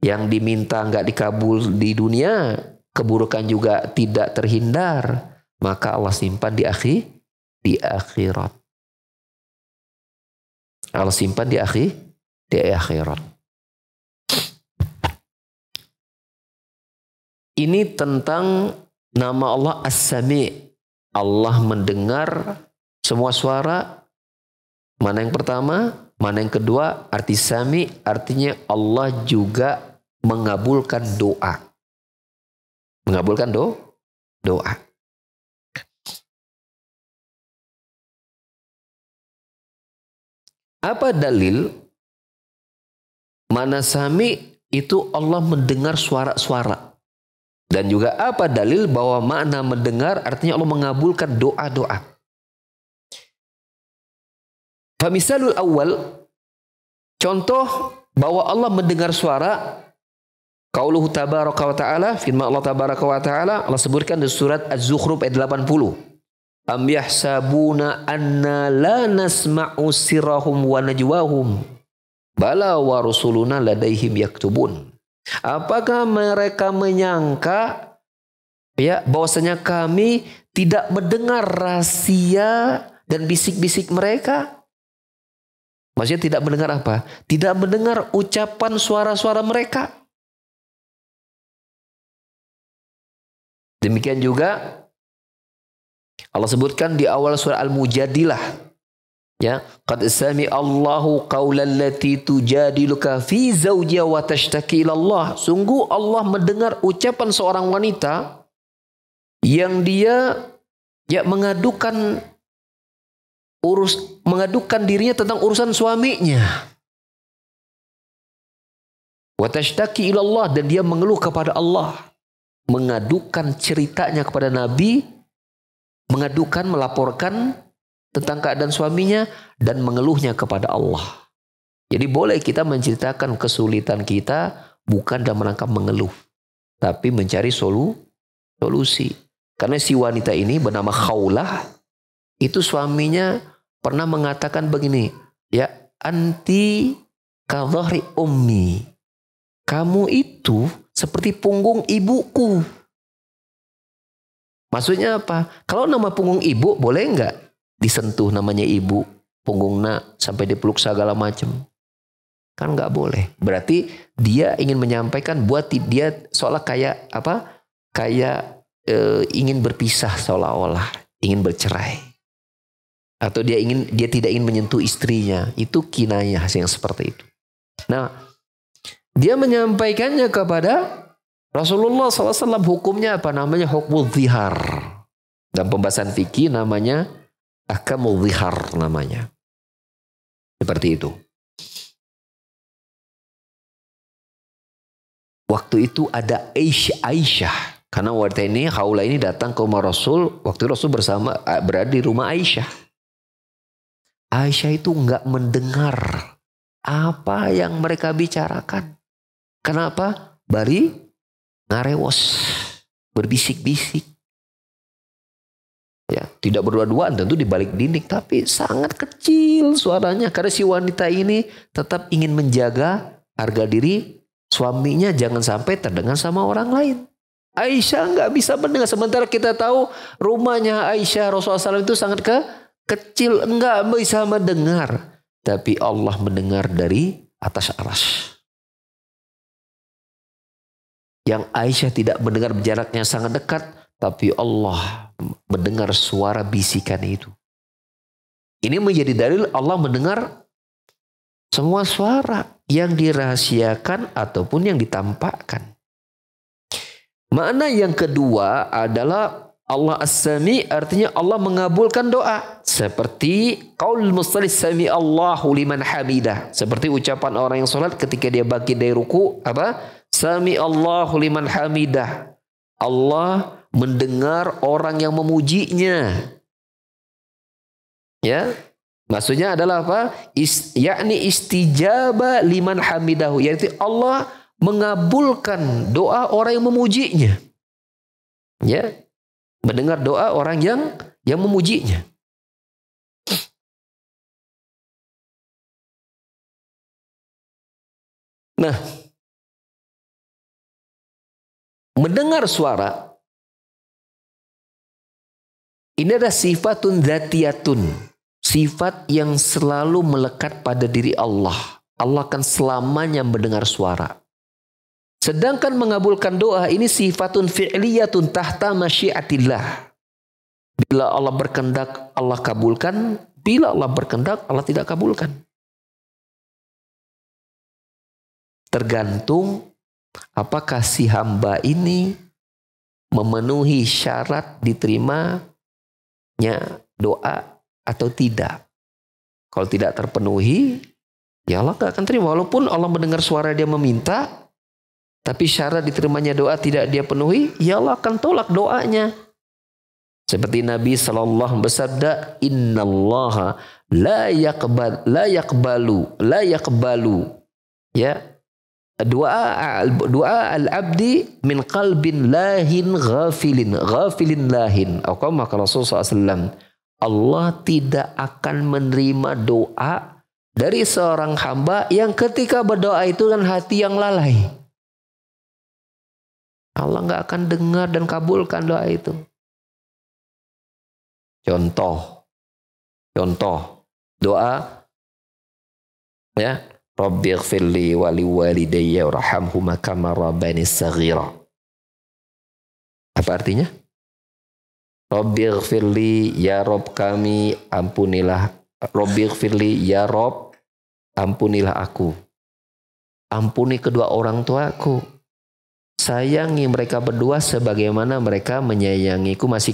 yang diminta nggak dikabul di dunia, keburukan juga tidak terhindar, maka Allah simpan di akhirat. Allah simpan di akhirat. Ini tentang nama Allah As-Sami'. Allah mendengar semua suara. Mana yang pertama, mana yang kedua, arti Sami artinya Allah juga mengabulkan doa. Mengabulkan doa. Apa dalil mana Sami itu Allah mendengar suara-suara? Dan juga apa dalil bahwa makna mendengar artinya Allah mengabulkan doa-doa? Famisalul awal, contoh bahwa Allah mendengar suara, qauluhu tabaraka wa ta'ala, firman Allah tabaraka wa ta'ala, Allah sebutkan di surat Az-Zukhruf ayat 80. Am yahsabuna anna la nasma'u sirrahum wa najwahum bala wa rusuluna ladaihim yaktubun. Apakah mereka menyangka ya bahwasanya kami tidak mendengar rahasia dan bisik-bisik mereka? Maksudnya tidak mendengar apa? Tidak mendengar ucapan suara-suara mereka. Demikian juga Allah sebutkan di awal surah Al-Mujadilah. Ya, qad sami Allahu qaulal lati tujadiluka fi zawjiha wa tashtaki ila Allah. Sungguh Allah mendengar ucapan seorang wanita yang dia ya mengadukan dirinya tentang urusan suaminya. Wa tashtaki ila Allah, dan dia mengeluh kepada Allah, mengadukan ceritanya kepada Nabi, melaporkan tentang keadaan suaminya dan mengeluhnya kepada Allah. Jadi boleh kita menceritakan kesulitan kita bukan dalam rangka mengeluh, tapi mencari solusi. Karena si wanita ini bernama Khawlah, itu suaminya pernah mengatakan begini, ya anti kadhahri ummi, kamu itu seperti punggung ibuku. Maksudnya apa? Kalau nama punggung ibu boleh nggak disentuh namanya ibu, punggungnya sampai dipeluk segala macam? Kan nggak boleh. Berarti dia ingin menyampaikan buat dia seolah kayak apa? Kayak ingin berpisah, seolah-olah ingin bercerai. Atau dia tidak ingin menyentuh istrinya. Itu kinayah yang seperti itu. Nah, dia menyampaikannya kepada Rasulullah SAW. Hukumnya apa? Namanya hukmul zihar. Dalam pembahasan fikih namanya ahkamul zihar namanya. Seperti itu. waktu itu ada Aisyah. Karena wanita ini, Khawlah ini datang ke rumah Rasul. Waktu Rasul berada di rumah Aisyah. Aisyah itu nggak mendengar apa yang mereka bicarakan. Kenapa? Bari ngarewos, berbisik-bisik. Ya, tidak berdua-duaan tentu di balik dinding, tapi sangat kecil suaranya. Karena si wanita ini tetap ingin menjaga harga diri suaminya jangan sampai terdengar sama orang lain. Aisyah nggak bisa mendengar. Sementara kita tahu rumahnya Aisyah Rasulullah SAW itu sangat kecil, nggak bisa mendengar. Tapi Allah mendengar dari atas arsy. Yang Aisyah tidak mendengar jaraknya sangat dekat, tapi Allah mendengar suara bisikan itu. Ini menjadi dalil Allah mendengar semua suara yang dirahasiakan ataupun yang ditampakkan. Makna yang kedua adalah Allah As-Sami, artinya Allah mengabulkan doa. Seperti qaul mustalih sami Allahu liman hamidah. Seperti ucapan orang yang sholat ketika dia bangkit dari ruku, apa? Sami Allahu liman hamidah. Allah mendengar orang yang memujinya. Ya, maksudnya adalah apa? Yakni istijaba liman hamidahu. Yaitu Allah mengabulkan doa orang yang memujinya. Ya, mendengar doa orang yang memujinya. Nah, mendengar suara ini adalah sifatun dzatiyatun, sifat yang selalu melekat pada diri Allah. Allah akan selamanya mendengar suara. Sedangkan mengabulkan doa ini sifatun fi'liyatun tahta masyiatillah. Bila Allah berkehendak Allah kabulkan, bila Allah berkehendak Allah tidak kabulkan. Tergantung apakah si hamba ini memenuhi syarat diterimanya doa atau tidak. Kalau tidak terpenuhi, ya Allah gak akan terima. Walaupun Allah mendengar suara dia meminta, tapi syarat diterimanya doa tidak dia penuhi, ya Allah akan tolak doanya. Seperti Nabi SAW bersabda, Innallaha la yakbalu. Ya, doa al-abdi min qalbin lahin ghafilin lahin. Atau maka Rasulullah SAW, Allah tidak akan menerima doa dari seorang hamba yang ketika berdoa itu kan hati yang lalai. Allah nggak akan dengar dan kabulkan doa itu. Contoh doa, ya, Rabbighfirli wa liwalidayya warhamhuma kama rabbayani shaghira. Apa artinya? Rabbighfirli, ya Rob kami, ampunilah. Rabbighfirli, ya Rob, ampunilah aku. Ampuni kedua orang tuaku. Sayangi mereka berdua sebagaimana mereka menyayangiku masih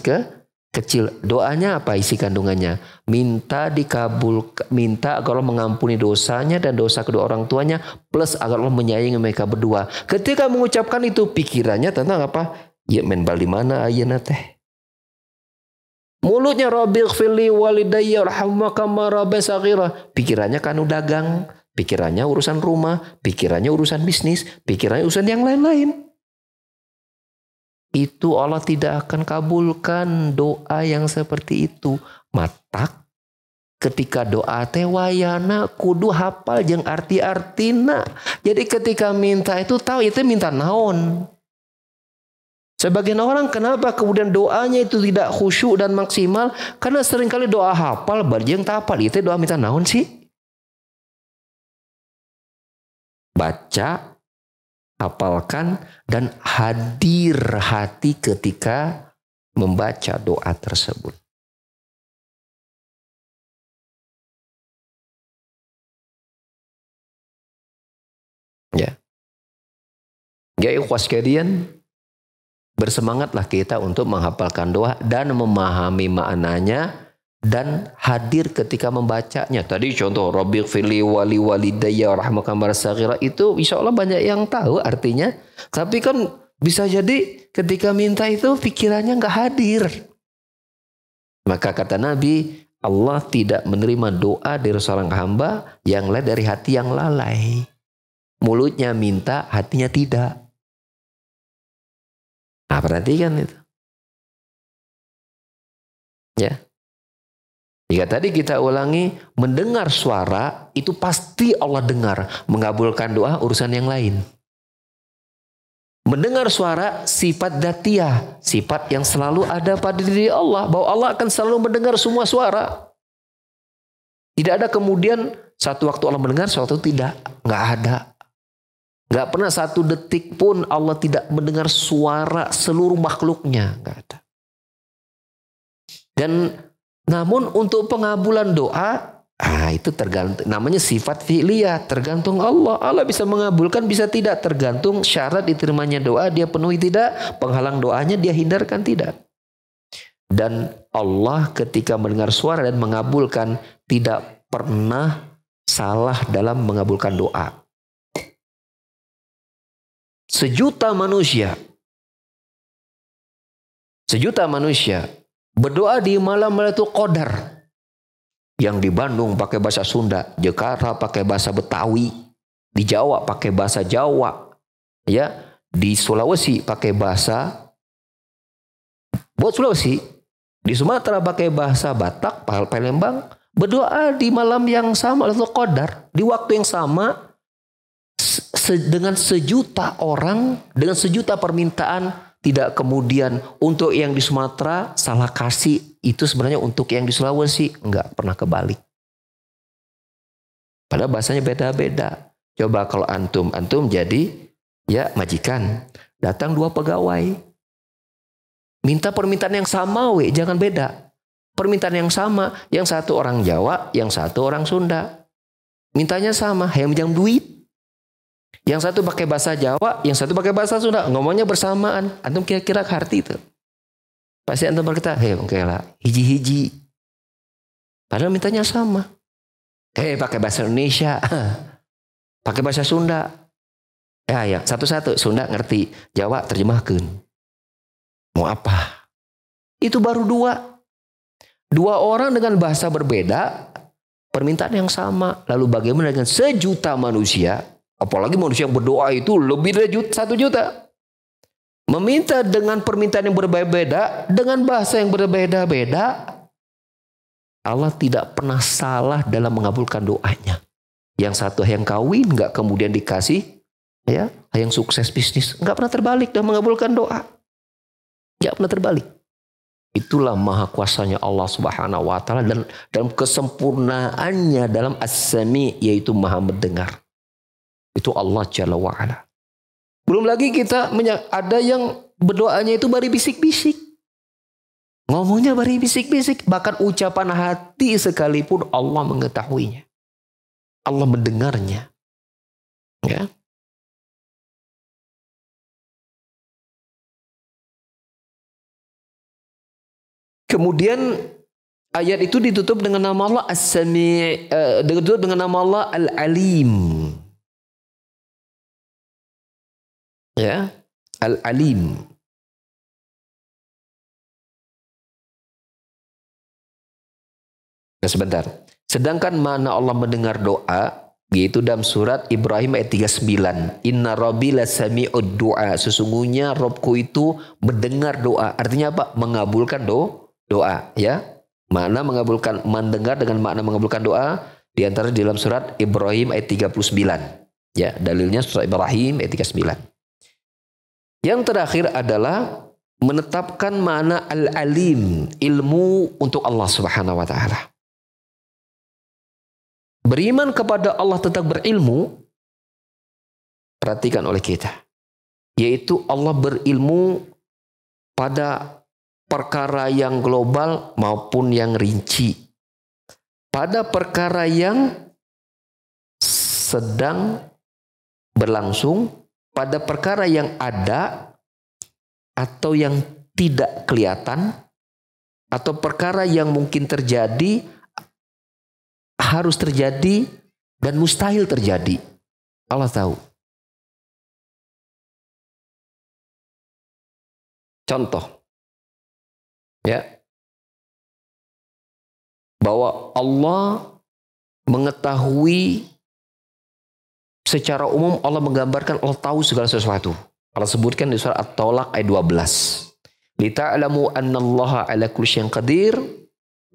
kecil. Doanya apa isi kandungannya? Minta agar Allah mengampuni dosanya dan dosa kedua orang tuanya, plus agar Allah menyayangi mereka berdua. Ketika mengucapkan itu, pikirannya tentang apa? Ya menbal di mana ayeuna teh? Mulutnya Rabbighfirli walidayya warhamhuma kama rabbayani shaghira. Pikirannya kanu dagang, pikirannya urusan rumah, pikirannya urusan bisnis, pikirannya urusan yang lain-lain. Itu Allah tidak akan kabulkan doa yang seperti itu. Matak ketika doa teh wayana kudu hafal jeung arti-artina. Jadi ketika minta itu tahu itu minta naon. Sebagian orang kenapa kemudian doanya itu tidak khusyuk dan maksimal? Karena seringkali doa hafal barjeng tapal itu doa minta naon sih? Baca, hafalkan, dan hadir hati ketika membaca doa tersebut. Ya. Ya ikhwas sekalian, bersemangatlah kita untuk menghafalkan doa dan memahami maknanya dan hadir ketika membacanya. Tadi contoh Rabbighfirli wali walidayya warhamhuma saghira itu insya Allah banyak yang tahu artinya. Tapi kan bisa jadi ketika minta itu pikirannya nggak hadir. Maka kata Nabi, Allah tidak menerima doa dari seorang hamba yang lain dari hati yang lalai. Mulutnya minta, hatinya tidak. Nah, perhatikan itu. Ya. Jika tadi kita ulangi, mendengar suara itu pasti Allah dengar. Mengabulkan doa urusan yang lain. Mendengar suara sifat dzatiyah, sifat yang selalu ada pada diri Allah, bahwa Allah akan selalu mendengar semua suara. Tidak ada kemudian satu waktu Allah mendengar, suatu tidak, nggak ada. Nggak pernah satu detik pun Allah tidak mendengar suara seluruh makhluknya, nggak ada. Dan namun untuk pengabulan doa, itu tergantung, namanya sifat fi'liyah, tergantung Allah. Allah bisa mengabulkan, bisa tidak, tergantung syarat diterimanya doa, dia penuhi tidak, penghalang doanya dia hindarkan tidak. Dan Allah ketika mendengar suara dan mengabulkan tidak pernah salah dalam mengabulkan doa. Sejuta manusia berdoa di malam Lailatul Qadar. Yang di Bandung pakai bahasa Sunda, Jakarta pakai bahasa Betawi, di Jawa pakai bahasa Jawa, ya, di Sulawesi pakai bahasa buat Sulawesi, di Sumatera pakai bahasa Batak, Palembang, berdoa di malam yang sama Lailatul Qadar, di waktu yang sama dengan sejuta orang, dengan sejuta permintaan. Tidak kemudian untuk yang di Sumatera salah kasih, itu sebenarnya untuk yang di Sulawesi. Enggak pernah kebalik. Padahal bahasanya beda-beda. Coba kalau antum jadi ya majikan. Datang 2 pegawai. Minta permintaan yang sama, jangan beda. Permintaan yang sama. Yang satu orang Jawa, yang satu orang Sunda. Mintanya sama, yang pinjam duit. Yang satu pakai bahasa Jawa, yang satu pakai bahasa Sunda. Ngomongnya bersamaan. Antum kira-kira arti itu. Pasti antum berkata, oke lah, hiji-hiji. Padahal mintanya sama. Pakai bahasa Indonesia. Pakai bahasa Sunda. Ya, satu-satu. Sunda ngerti. Jawa terjemahkan. Mau apa? Itu baru 2. 2 orang dengan bahasa berbeda. Permintaan yang sama. Lalu bagaimana dengan sejuta manusia? Apalagi manusia yang berdoa itu lebih dari 1 juta. Meminta dengan permintaan yang berbeda-beda, dengan bahasa yang berbeda-beda. Allah tidak pernah salah dalam mengabulkan doanya. Yang satu yang kawin, nggak kemudian dikasih, ya, yang sukses bisnis, nggak pernah terbalik dalam mengabulkan doa. Nggak pernah terbalik. Itulah maha kuasanya Allah Subhanahu Wa Taala dan dalam kesempurnaannya dalam as-sami, yaitu maha mendengar. Itu Allah Jalla wa'ala. Belum lagi kita ada yang berdoanya itu bari bisik-bisik. Ngomongnya bari bisik-bisik. Bahkan ucapan hati sekalipun Allah mengetahuinya. Allah mendengarnya. Ya. Kemudian ayat itu ditutup dengan nama Allah As-Sami', ditutup dengan nama Allah Al-Alim. Ya, Al-Alim. Nah, sebentar. Sedangkan mana Allah mendengar doa, yaitu dalam surat Ibrahim ayat 39. Inna Rabbi lasami'ud du'a. Sesungguhnya Robku itu mendengar doa. Artinya apa? Mengabulkan doa. Ya. Makna mengabulkan, mendengar dengan makna mengabulkan doa. Di antara di dalam surat Ibrahim ayat 39. Ya, dalilnya surat Ibrahim ayat 39. Yang terakhir adalah menetapkan makna al-alim, ilmu untuk Allah Subhanahu wa taala. Beriman kepada Allah tentang berilmu, perhatikan oleh kita, yaitu Allah berilmu pada perkara yang global maupun yang rinci, pada perkara yang sedang berlangsung, pada perkara yang ada atau yang tidak kelihatan, atau perkara yang mungkin terjadi, harus terjadi, dan mustahil terjadi. Allah tahu. Contoh, ya, bahwa Allah mengetahui secara umum, Allah menggambarkan Allah tahu segala sesuatu. Allah sebutkan di surah At-Talaq ayat 12. Lita'lamu annallaha ala kulli syai'in qadir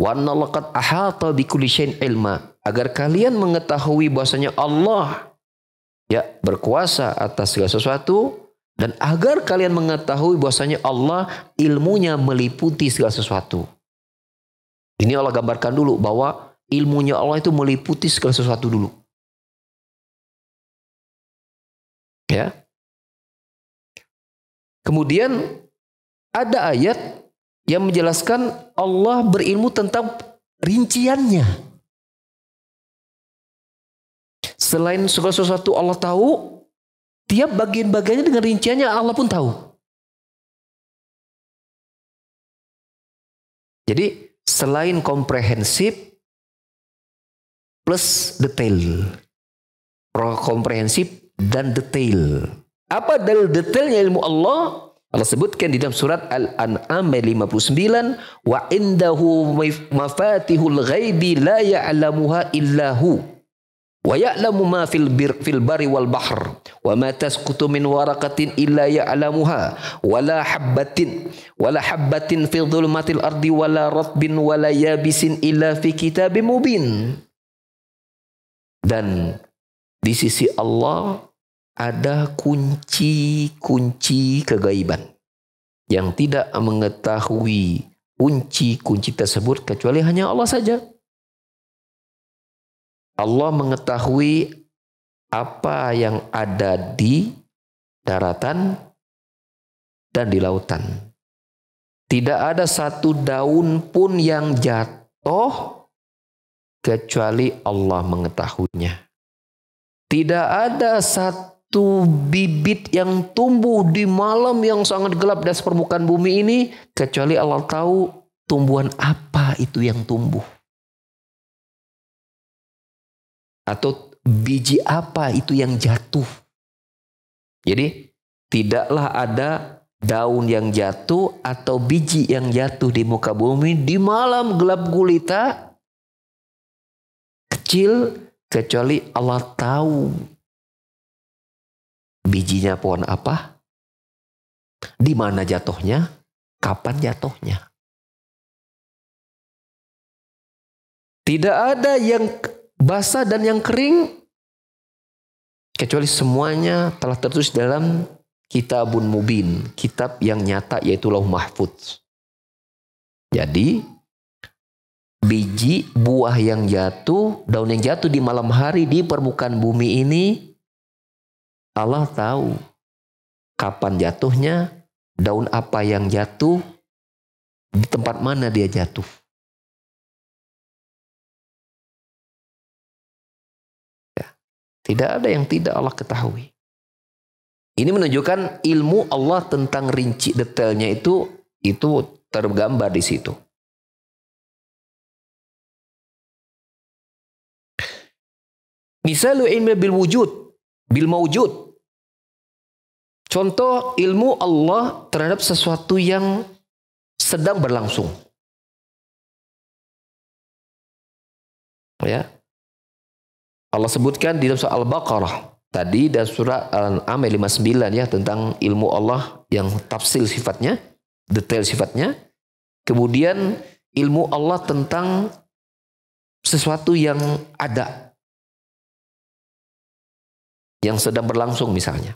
wa annallaha qad ahata bi kulli syai'in ilma. Agar kalian mengetahui bahwasanya Allah ya berkuasa atas segala sesuatu, dan agar kalian mengetahui bahwasanya Allah ilmunya meliputi segala sesuatu. Ini Allah gambarkan dulu bahwa ilmunya Allah itu meliputi segala sesuatu dulu. Ya. Kemudian ada ayat yang menjelaskan Allah berilmu tentang rinciannya. Selain segala sesuatu Allah tahu, tiap bagian-bagiannya dengan rinciannya Allah pun tahu. Jadi selain komprehensif plus detail. Komprehensif dan detail. Apa dalil detailnya ilmu Allah? Allah sebutkan di dalam surat Al-An'am 59, wa indahu mafatihul ghaibi la ya'lamuha illahu wa ya'lamu ma fil bari wal bahr wa ma tasqutu min waraqatin illa ya'lamuha wa la habbatin fi dhulumatil ardi wa la ratbin wa la yabisin illa fi kitabim mubin. Dan di sisi Allah ada kunci-kunci kegaiban yang tidak mengetahui kunci-kunci tersebut kecuali hanya Allah saja. Allah mengetahui apa yang ada di daratan dan di lautan. Tidak ada satu daun pun yang jatuh kecuali Allah mengetahuinya. Tidak ada satu bibit yang tumbuh di malam yang sangat gelap di atas permukaan bumi ini kecuali Allah tahu tumbuhan apa itu yang tumbuh. Atau biji apa itu yang jatuh. Jadi tidaklah ada daun yang jatuh atau biji yang jatuh di muka bumi di malam gelap gulita kecil kecuali Allah tahu bijinya pohon apa, di mana jatuhnya, kapan jatuhnya. Tidak ada yang basah dan yang kering kecuali semuanya telah tertulis dalam kitabun mubin, kitab yang nyata yaitu Lauh Mahfudz. Jadi biji buah yang jatuh, daun yang jatuh di malam hari di permukaan bumi ini Allah tahu kapan jatuhnya, daun apa yang jatuh, di tempat mana dia jatuh. Tidak ada yang tidak Allah ketahui. Ini menunjukkan ilmu Allah tentang rinci detailnya itu tergambar di situ. Misalu ilmi bil mawjud. Contoh ilmu Allah terhadap sesuatu yang sedang berlangsung. Ya. Allah sebutkan di dalam surah Al-Baqarah tadi dan surah Al-An'am 59 ya tentang ilmu Allah yang tafsil sifatnya, detail sifatnya. Kemudian ilmu Allah tentang sesuatu yang ada, yang sedang berlangsung misalnya.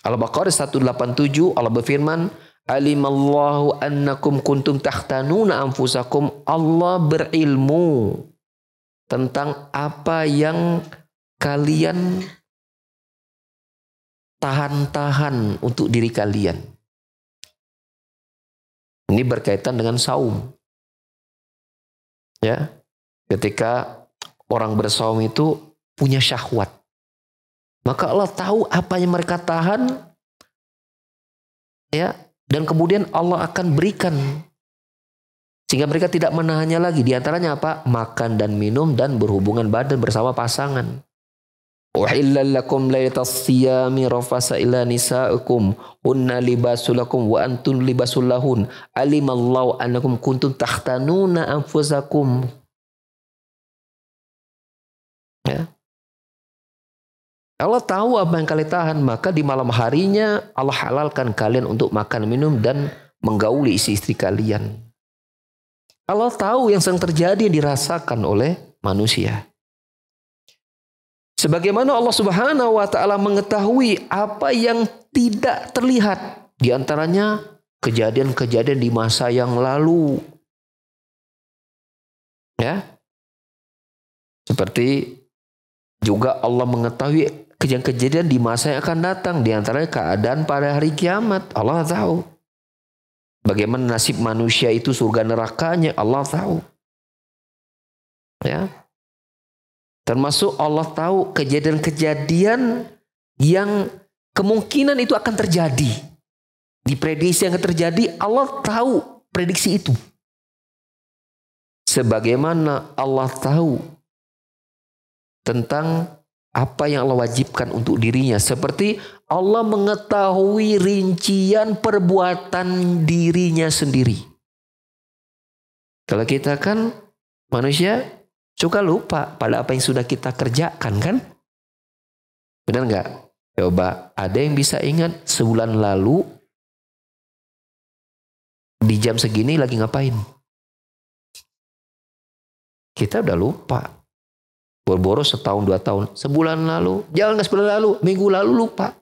Al-Baqarah 187 Allah berfirman, alimallahu annakum kuntum takhtanuna anfusakum. Allah berilmu tentang apa yang kalian tahan-tahan untuk diri kalian. Ini berkaitan dengan saum. Ya, ketika orang bersaum itu punya syahwat, maka Allah tahu apa yang mereka tahan, ya, dan kemudian Allah akan berikan Sehingga mereka tidak menahannya lagi. Di antaranya apa? Makan dan minum dan berhubungan badan bersama pasangan. Uhillal lakum lailatas siyami rafasa ila nisaikum hunna libasul lakum wa antum libasul lahun alimallahu annakum kuntum takhtanuna anfusakum. Ya. Allah tahu apa yang kalian tahan, maka di malam harinya Allah halalkan kalian untuk makan minum dan menggauli istri-istri kalian. Allah tahu yang sedang terjadi yang dirasakan oleh manusia. Sebagaimana Allah Subhanahu wa taala mengetahui apa yang tidak terlihat, di antaranya kejadian-kejadian di masa yang lalu. Ya. Seperti juga Allah mengetahui kejadian-kejadian di masa yang akan datang, di antaranya keadaan pada hari kiamat. Allah tahu. Bagaimana nasib manusia itu, surga nerakanya, Allah tahu. Ya. Termasuk Allah tahu kejadian-kejadian yang kemungkinan itu akan terjadi. Diprediksi yang akan terjadi, Allah tahu prediksi itu. Sebagaimana Allah tahu tentang apa yang Allah wajibkan untuk dirinya. Seperti Allah mengetahui rincian perbuatan dirinya sendiri. Kalau kita kan manusia suka lupa pada apa yang sudah kita kerjakan kan? Benar nggak? Coba ada yang bisa ingat sebulan lalu di jam segini lagi ngapain? Kita udah lupa. Boro-boro setahun 2 tahun, sebulan lalu, jangan nggak sebulan lalu, minggu lalu lupa.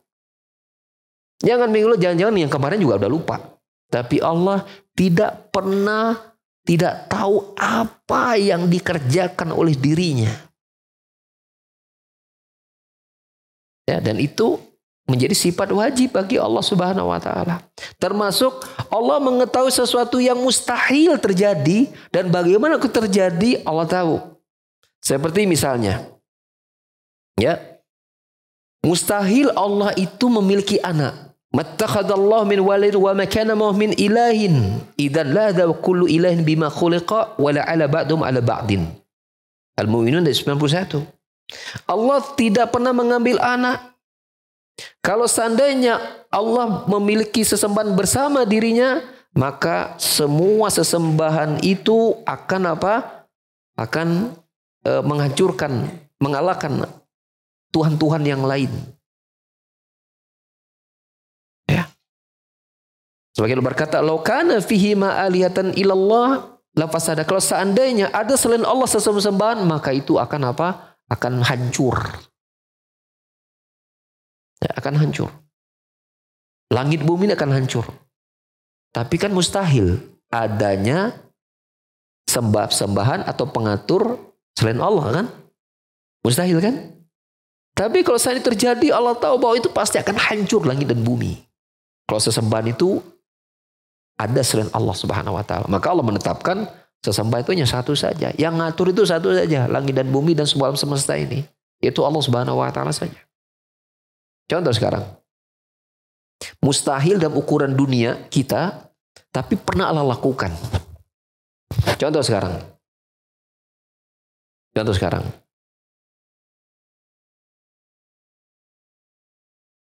Jangan minggu lalu, jangan-jangan yang kemarin juga udah lupa. Tapi Allah tidak pernah tidak tahu apa yang dikerjakan oleh dirinya. Ya, dan itu menjadi sifat wajib bagi Allah Subhanahu wa taala. Termasuk Allah mengetahui sesuatu yang mustahil terjadi dan bagaimana itu terjadi Allah tahu. Seperti misalnya, ya, mustahil Allah itu memiliki anak. Mattakhadallahu min walid wa ma kana min ilahin idzan la da kullu ilahin bima khuliqa wa la ala ba'dum ala ba'din. Al-Mu'minun 91. Allah tidak pernah mengambil anak. Kalau seandainya Allah memiliki sesembahan bersama dirinya, maka semua sesembahan itu akan apa? Akan menghancurkan, mengalahkan Tuhan-Tuhan yang lain. Ya. Sebagian berkata, "Lau kana fihi ma alihatan illallah la fasada." Kalau seandainya ada selain Allah sesembahan, maka itu akan apa? Akan hancur. Ya, akan hancur. Langit bumi akan hancur. Tapi kan mustahil adanya sembah-sembahan atau pengatur selain Allah kan? Mustahil kan? Tapi kalau saat ini terjadi, Allah tahu bahwa itu pasti akan hancur langit dan bumi. Kalau sesembahan itu ada selain Allah Subhanahu wa taala, maka Allah menetapkan sesembahan itu hanya satu saja. Yang ngatur itu satu saja, langit dan bumi dan semua alam semesta ini, yaitu Allah Subhanahu wa taala saja. Contoh sekarang. Mustahil dalam ukuran dunia kita, tapi pernah Allah lakukan. Contoh sekarang. Contoh sekarang.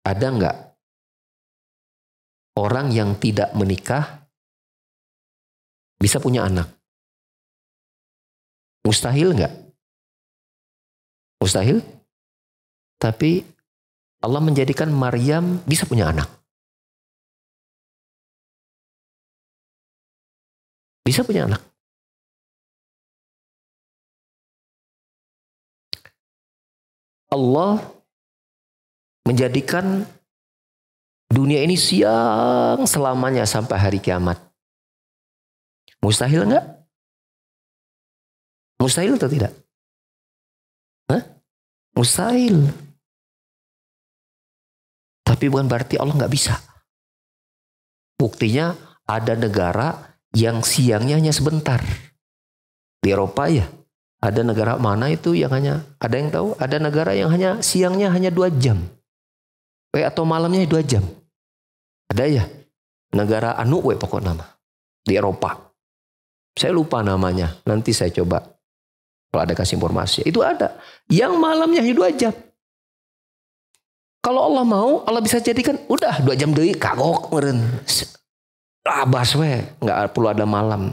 Ada nggak orang yang tidak menikah bisa punya anak? Mustahil nggak? Mustahil. Tapi Allah menjadikan Maryam bisa punya anak. Bisa punya anak. Allah menjadikan dunia ini siang selamanya sampai hari kiamat. Mustahil enggak? Mustahil atau tidak? Hah? Mustahil. Tapi bukan berarti Allah nggak bisa. Buktinya ada negara yang siangnya hanya sebentar. Di Eropa ya. Ada negara mana itu yang hanya, ada yang tahu? Ada negara yang hanya siangnya hanya 2 jam. Atau malamnya 2 jam. Ada ya? Negara anu pokok nama. Di Eropa. Saya lupa namanya. Nanti saya coba kalau ada kasih informasi. Itu ada. Yang malamnya hanya 2 jam. Kalau Allah mau, Allah bisa jadikan udah 2 jam deui kagok meureun. Labas we, enggak perlu ada malam.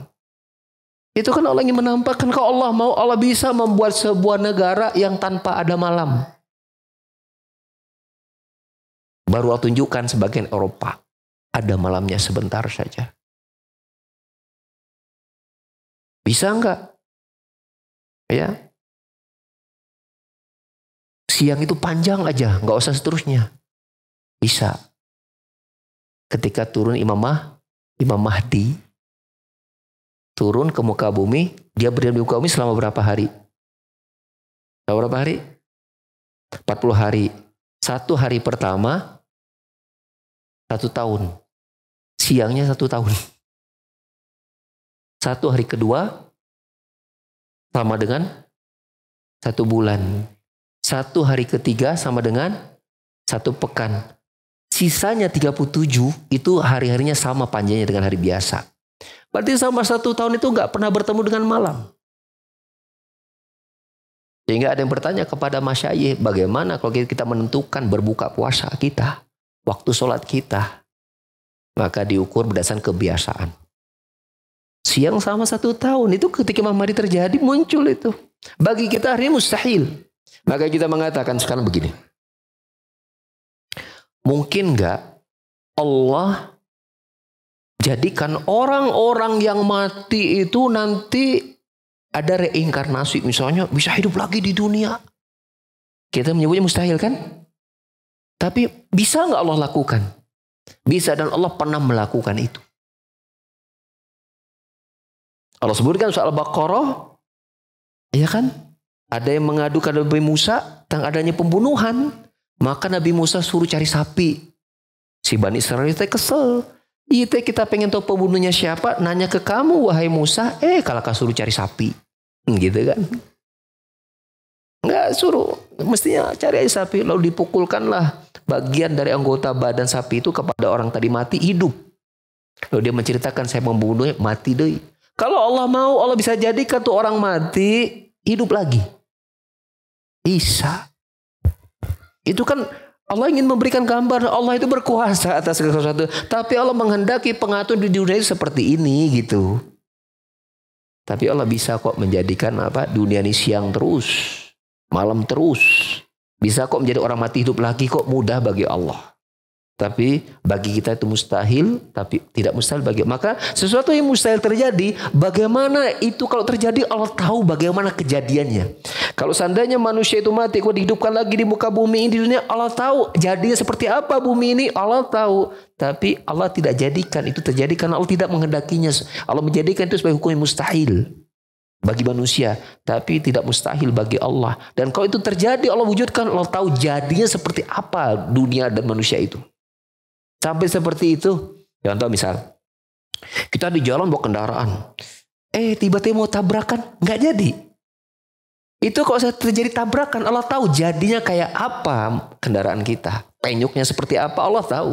Itu kan Allah ingin menampakkan kalau Allah mau, Allah bisa membuat sebuah negara yang tanpa ada malam. Baru Allah tunjukkan sebagian Eropa ada malamnya sebentar saja. Bisa enggak? Ya. Siang itu panjang aja, nggak usah seterusnya. Bisa. Ketika turun Imam Mahdi, turun ke muka bumi, dia berdiam di muka bumi selama berapa hari? Selama berapa hari? 40 hari. 1 hari pertama, 1 tahun. Siangnya 1 tahun. 1 hari kedua, sama dengan 1 bulan. 1 hari ketiga sama dengan 1 pekan. Sisanya 37 itu hari-harinya sama panjangnya dengan hari biasa. Berarti sama 1 tahun itu nggak pernah bertemu dengan malam. Sehingga ada yang bertanya kepada masyayikh, bagaimana kalau kita menentukan berbuka puasa kita, waktu sholat kita, maka diukur berdasarkan kebiasaan. Siang sama 1 tahun itu ketika Imam Mahdi terjadi muncul itu. Bagi kita hari ini mustahil. Maka kita mengatakan sekarang begini. Mungkin nggak Allah jadikan orang-orang yang mati itu nanti ada reinkarnasi. Misalnya bisa hidup lagi di dunia. Kita menyebutnya mustahil kan? Tapi bisa nggak Allah lakukan? Bisa, dan Allah pernah melakukan itu. Allah sebutkan soal Al-Baqarah. Ya kan? Ada yang mengadukan Nabi Musa tentang adanya pembunuhan. Maka Nabi Musa suruh cari sapi. Si Bani Israel itu kesel. Itu kita pengen tahu pembunuhnya siapa. Nanya ke kamu wahai Musa. Kalau kau suruh cari sapi. Gitu kan. Enggak suruh. Mestinya cari aja sapi. Lalu dipukulkanlah bagian dari anggota badan sapi itu kepada orang tadi mati hidup. Lalu dia menceritakan saya membunuhnya mati deh. Kalau Allah mau, Allah bisa jadikan tuh orang mati hidup lagi. Bisa. Itu kan Allah ingin memberikan gambar Allah itu berkuasa atas segala sesuatu. Tapi Allah menghendaki pengatur di dunia itu seperti ini gitu. Tapi Allah bisa kok menjadikan dunia ini siang terus, malam terus. Bisa kok menjadi orang mati hidup lagi, kok mudah bagi Allah. Tapi bagi kita itu mustahil, tapi tidak mustahil bagi. Maka sesuatu yang mustahil terjadi, bagaimana itu kalau terjadi Allah tahu bagaimana kejadiannya. Kalau seandainya manusia itu mati, kok dihidupkan lagi di muka bumi ini di dunia, Allah tahu jadinya seperti apa bumi ini, Allah tahu. Tapi Allah tidak jadikan itu terjadi karena Allah tidak menghendakinya. Allah menjadikan itu sebagai hukum yang mustahil bagi manusia, tapi tidak mustahil bagi Allah. Dan kalau itu terjadi Allah wujudkan, Allah tahu jadinya seperti apa dunia dan manusia itu. Sampai seperti itu. Contoh misal, kita di jalan bawa kendaraan. Tiba-tiba mau tabrakan, nggak jadi. Itu kalau terjadi tabrakan, Allah tahu jadinya kayak apa kendaraan kita. Penyuknya seperti apa, Allah tahu.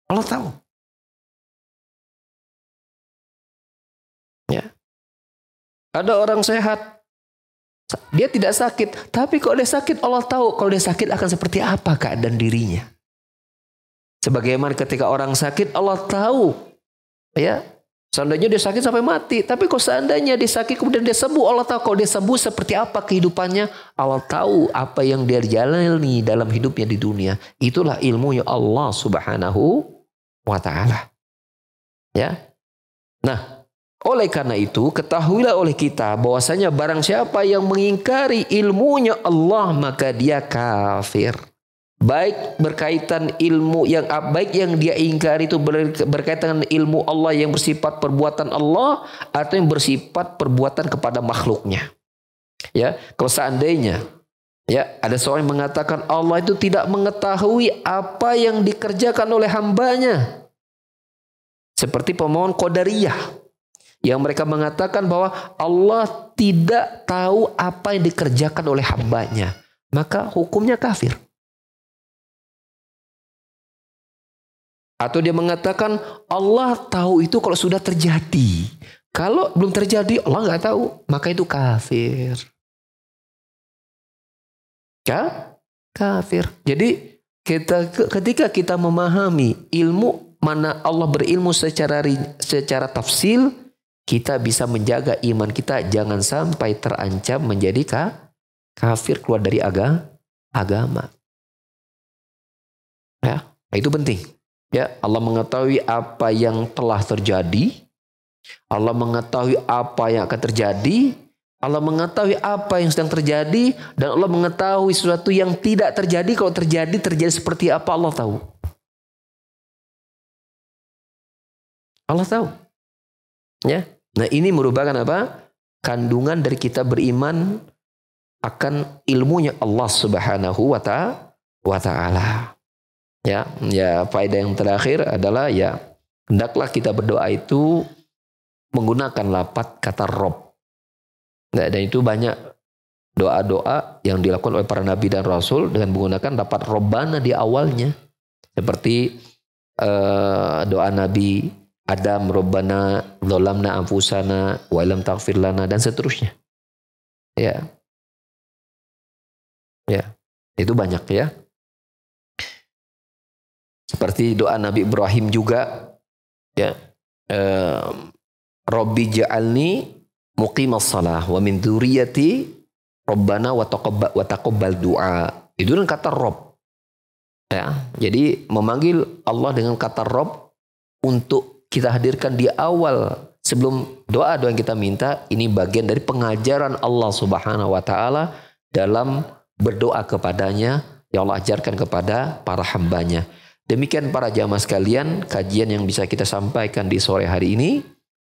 Allah tahu. Ya. Ada orang sehat, dia tidak sakit. Tapi kalau dia sakit, Allah tahu kalau dia sakit akan seperti apa keadaan dirinya. Sebagaimana ketika orang sakit, Allah tahu. Ya, seandainya dia sakit sampai mati. Tapi kalau seandainya dia sakit kemudian dia sembuh, Allah tahu kalau dia sembuh seperti apa kehidupannya. Allah tahu apa yang dia jalani dalam hidupnya di dunia. Itulah ilmunya Allah Subhanahu wa ta'ala. Ya. Nah, oleh karena itu ketahuilah oleh kita bahwasanya barang siapa yang mengingkari ilmunya Allah maka dia kafir. Baik berkaitan ilmu yang baik yang dia ingkari itu berkaitan dengan ilmu Allah yang bersifat perbuatan Allah atau yang bersifat perbuatan kepada makhluknya. Ya, kalau seandainya ya ada seorang yang mengatakan Allah itu tidak mengetahui apa yang dikerjakan oleh hambanya. Seperti pemohon Qadariyah yang mereka mengatakan bahwa Allah tidak tahu apa yang dikerjakan oleh hambanya, maka hukumnya kafir. Atau dia mengatakan Allah tahu itu kalau sudah terjadi. Kalau belum terjadi Allah nggak tahu, maka itu kafir. Kafir. Jadi ketika kita memahami ilmu mana Allah berilmu secara tafsil, kita bisa menjaga iman kita jangan sampai terancam menjadi kafir, keluar dari agama. Ya, itu penting. Ya, Allah mengetahui apa yang telah terjadi, Allah mengetahui apa yang akan terjadi, Allah mengetahui apa yang sedang terjadi, dan Allah mengetahui sesuatu yang tidak terjadi. Kalau terjadi seperti apa Allah tahu. Allah tahu. Ya. Nah, ini merupakan apa? Kandungan dari kita beriman akan ilmunya Allah Subhanahu wa Ta'ala. Ya, faedah yang terakhir adalah hendaklah kita berdoa itu menggunakan lafaz kata Rob. Nah, dan itu banyak doa-doa yang dilakukan oleh para nabi dan rasul dengan menggunakan lafaz Robbana di awalnya. Seperti doa Nabi Adam, Robbana dzalamna anfusana wa lam taghfir lana, dan seterusnya. Ya. Itu banyak ya. Seperti doa Nabi Ibrahim juga, ya, Rabbi ja'alni muqimas salah wa min dzurriyyati Rabbana wa taqabbal du'a. Itu dengan kata Rabb. Ya, jadi memanggil Allah dengan kata Rabb untuk kita hadirkan di awal sebelum doa-doa yang kita minta. Ini bagian dari pengajaran Allah Subhanahu wa Ta'ala dalam berdoa kepadanya yang Allah ajarkan kepada para hambanya. Demikian para jamaah sekalian, kajian yang bisa kita sampaikan di sore hari ini.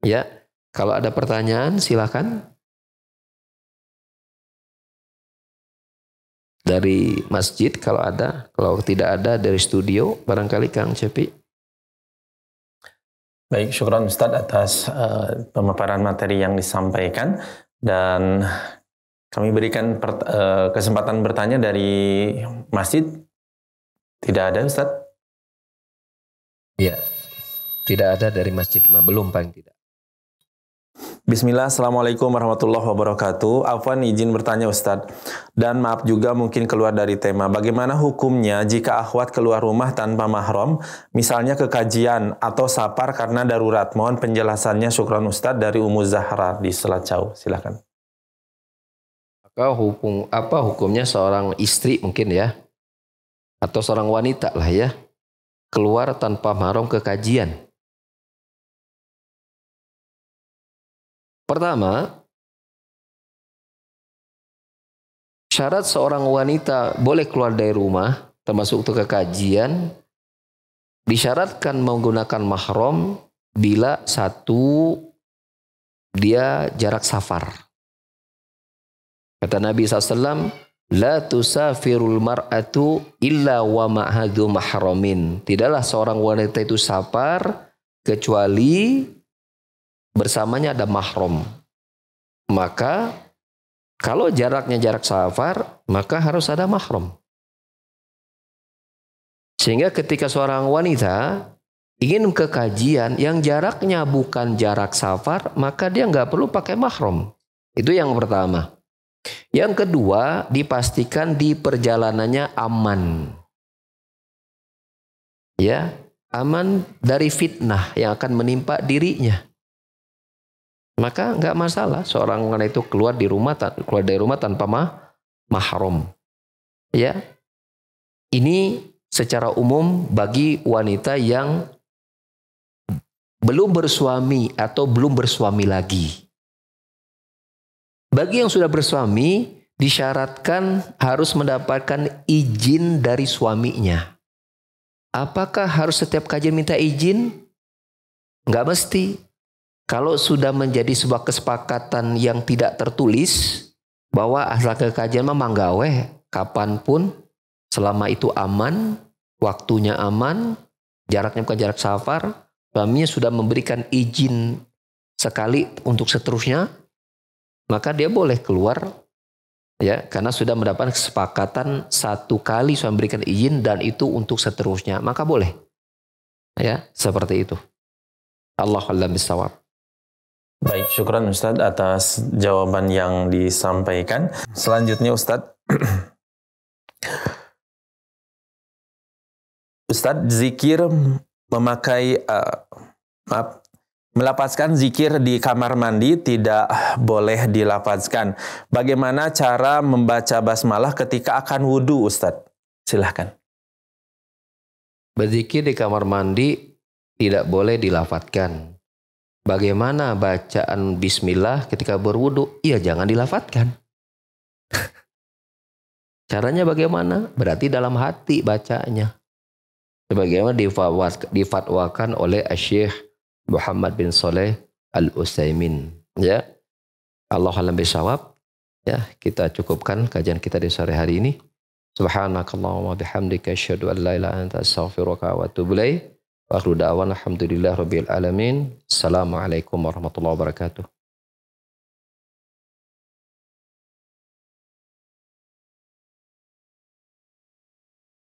Ya, kalau ada pertanyaan silakan. Dari masjid kalau ada, kalau tidak ada dari studio barangkali Kang Cepi. Baik, syukran Ustadz atas pemaparan materi yang disampaikan, dan kami berikan kesempatan bertanya dari masjid. Tidak ada Ustadz? Ya, tidak ada dari masjid, belum paling tidak. Bismillah, Assalamualaikum warahmatullahi wabarakatuh. Afwan izin bertanya Ustadz, dan maaf juga mungkin keluar dari tema. Bagaimana hukumnya jika akhwat keluar rumah tanpa mahram, misalnya ke kajian atau safar karena darurat? Mohon penjelasannya, syukran Ustadz. Dari Ummu Zahra di Selacau, silakan. Maka apa hukumnya seorang istri mungkin ya, atau seorang wanita lah ya, keluar tanpa mahram ke kajian? Pertama, syarat seorang wanita boleh keluar dari rumah, termasuk untuk ke kajian, disyaratkan menggunakan mahram bila satu, dia jarak safar. Kata Nabi SAW, La tusafirul mar'atu illa wa ma'hadu mahramin. Tidaklah seorang wanita itu safar kecuali bersamanya ada mahram. Maka kalau jaraknya jarak safar, maka harus ada mahram. Sehingga ketika seorang wanita ingin ke kajian yang jaraknya bukan jarak safar, maka dia nggak perlu pakai mahram. Itu yang pertama. Yang kedua, dipastikan di perjalanannya aman. Ya, aman dari fitnah yang akan menimpa dirinya. Maka nggak masalah seorang wanita itu keluar dari rumah tanpa mahram. Ya, ini secara umum bagi wanita yang belum bersuami atau belum bersuami lagi. Bagi yang sudah bersuami, disyaratkan harus mendapatkan izin dari suaminya. Apakah harus setiap kajian minta izin? Nggak mesti. Kalau sudah menjadi sebuah kesepakatan yang tidak tertulis, bahwa asal ke kajian mah manggawe, kapanpun, selama itu aman, waktunya aman, jaraknya bukan jarak safar, suaminya sudah memberikan izin sekali untuk seterusnya, maka dia boleh keluar, ya, karena sudah mendapatkan kesepakatan satu kali suami memberikan izin dan itu untuk seterusnya, maka boleh. Ya, seperti itu. Allah a'lam bishawab. Baik, syukran Ustadz atas jawaban yang disampaikan. Selanjutnya Ustadz, Ustadz, zikir memakai, melafazkan zikir di kamar mandi tidak boleh dilafazkan. Bagaimana cara membaca basmalah ketika akan wudhu, Ustadz? Silahkan. Berzikir di kamar mandi tidak boleh dilafadzkan. Bagaimana bacaan bismillah ketika berwudu? Ya jangan dilafadzkan. Caranya bagaimana? Berarti dalam hati bacanya. Sebagaimana difatwakan oleh Syekh Muhammad bin Saleh Al-Utsaimin. Ya. Allah a'lam bishawab. Ya, kita cukupkan kajian kita di sore hari ini. Subhanakallahumma bihamdika asyhadu an la ilaha illa anta astaghfiruka wa atubu ilaik. Wa akhiru da'wana alhamdulillahi rabbil alamin. Assalamualaikum warahmatullahi wabarakatuh.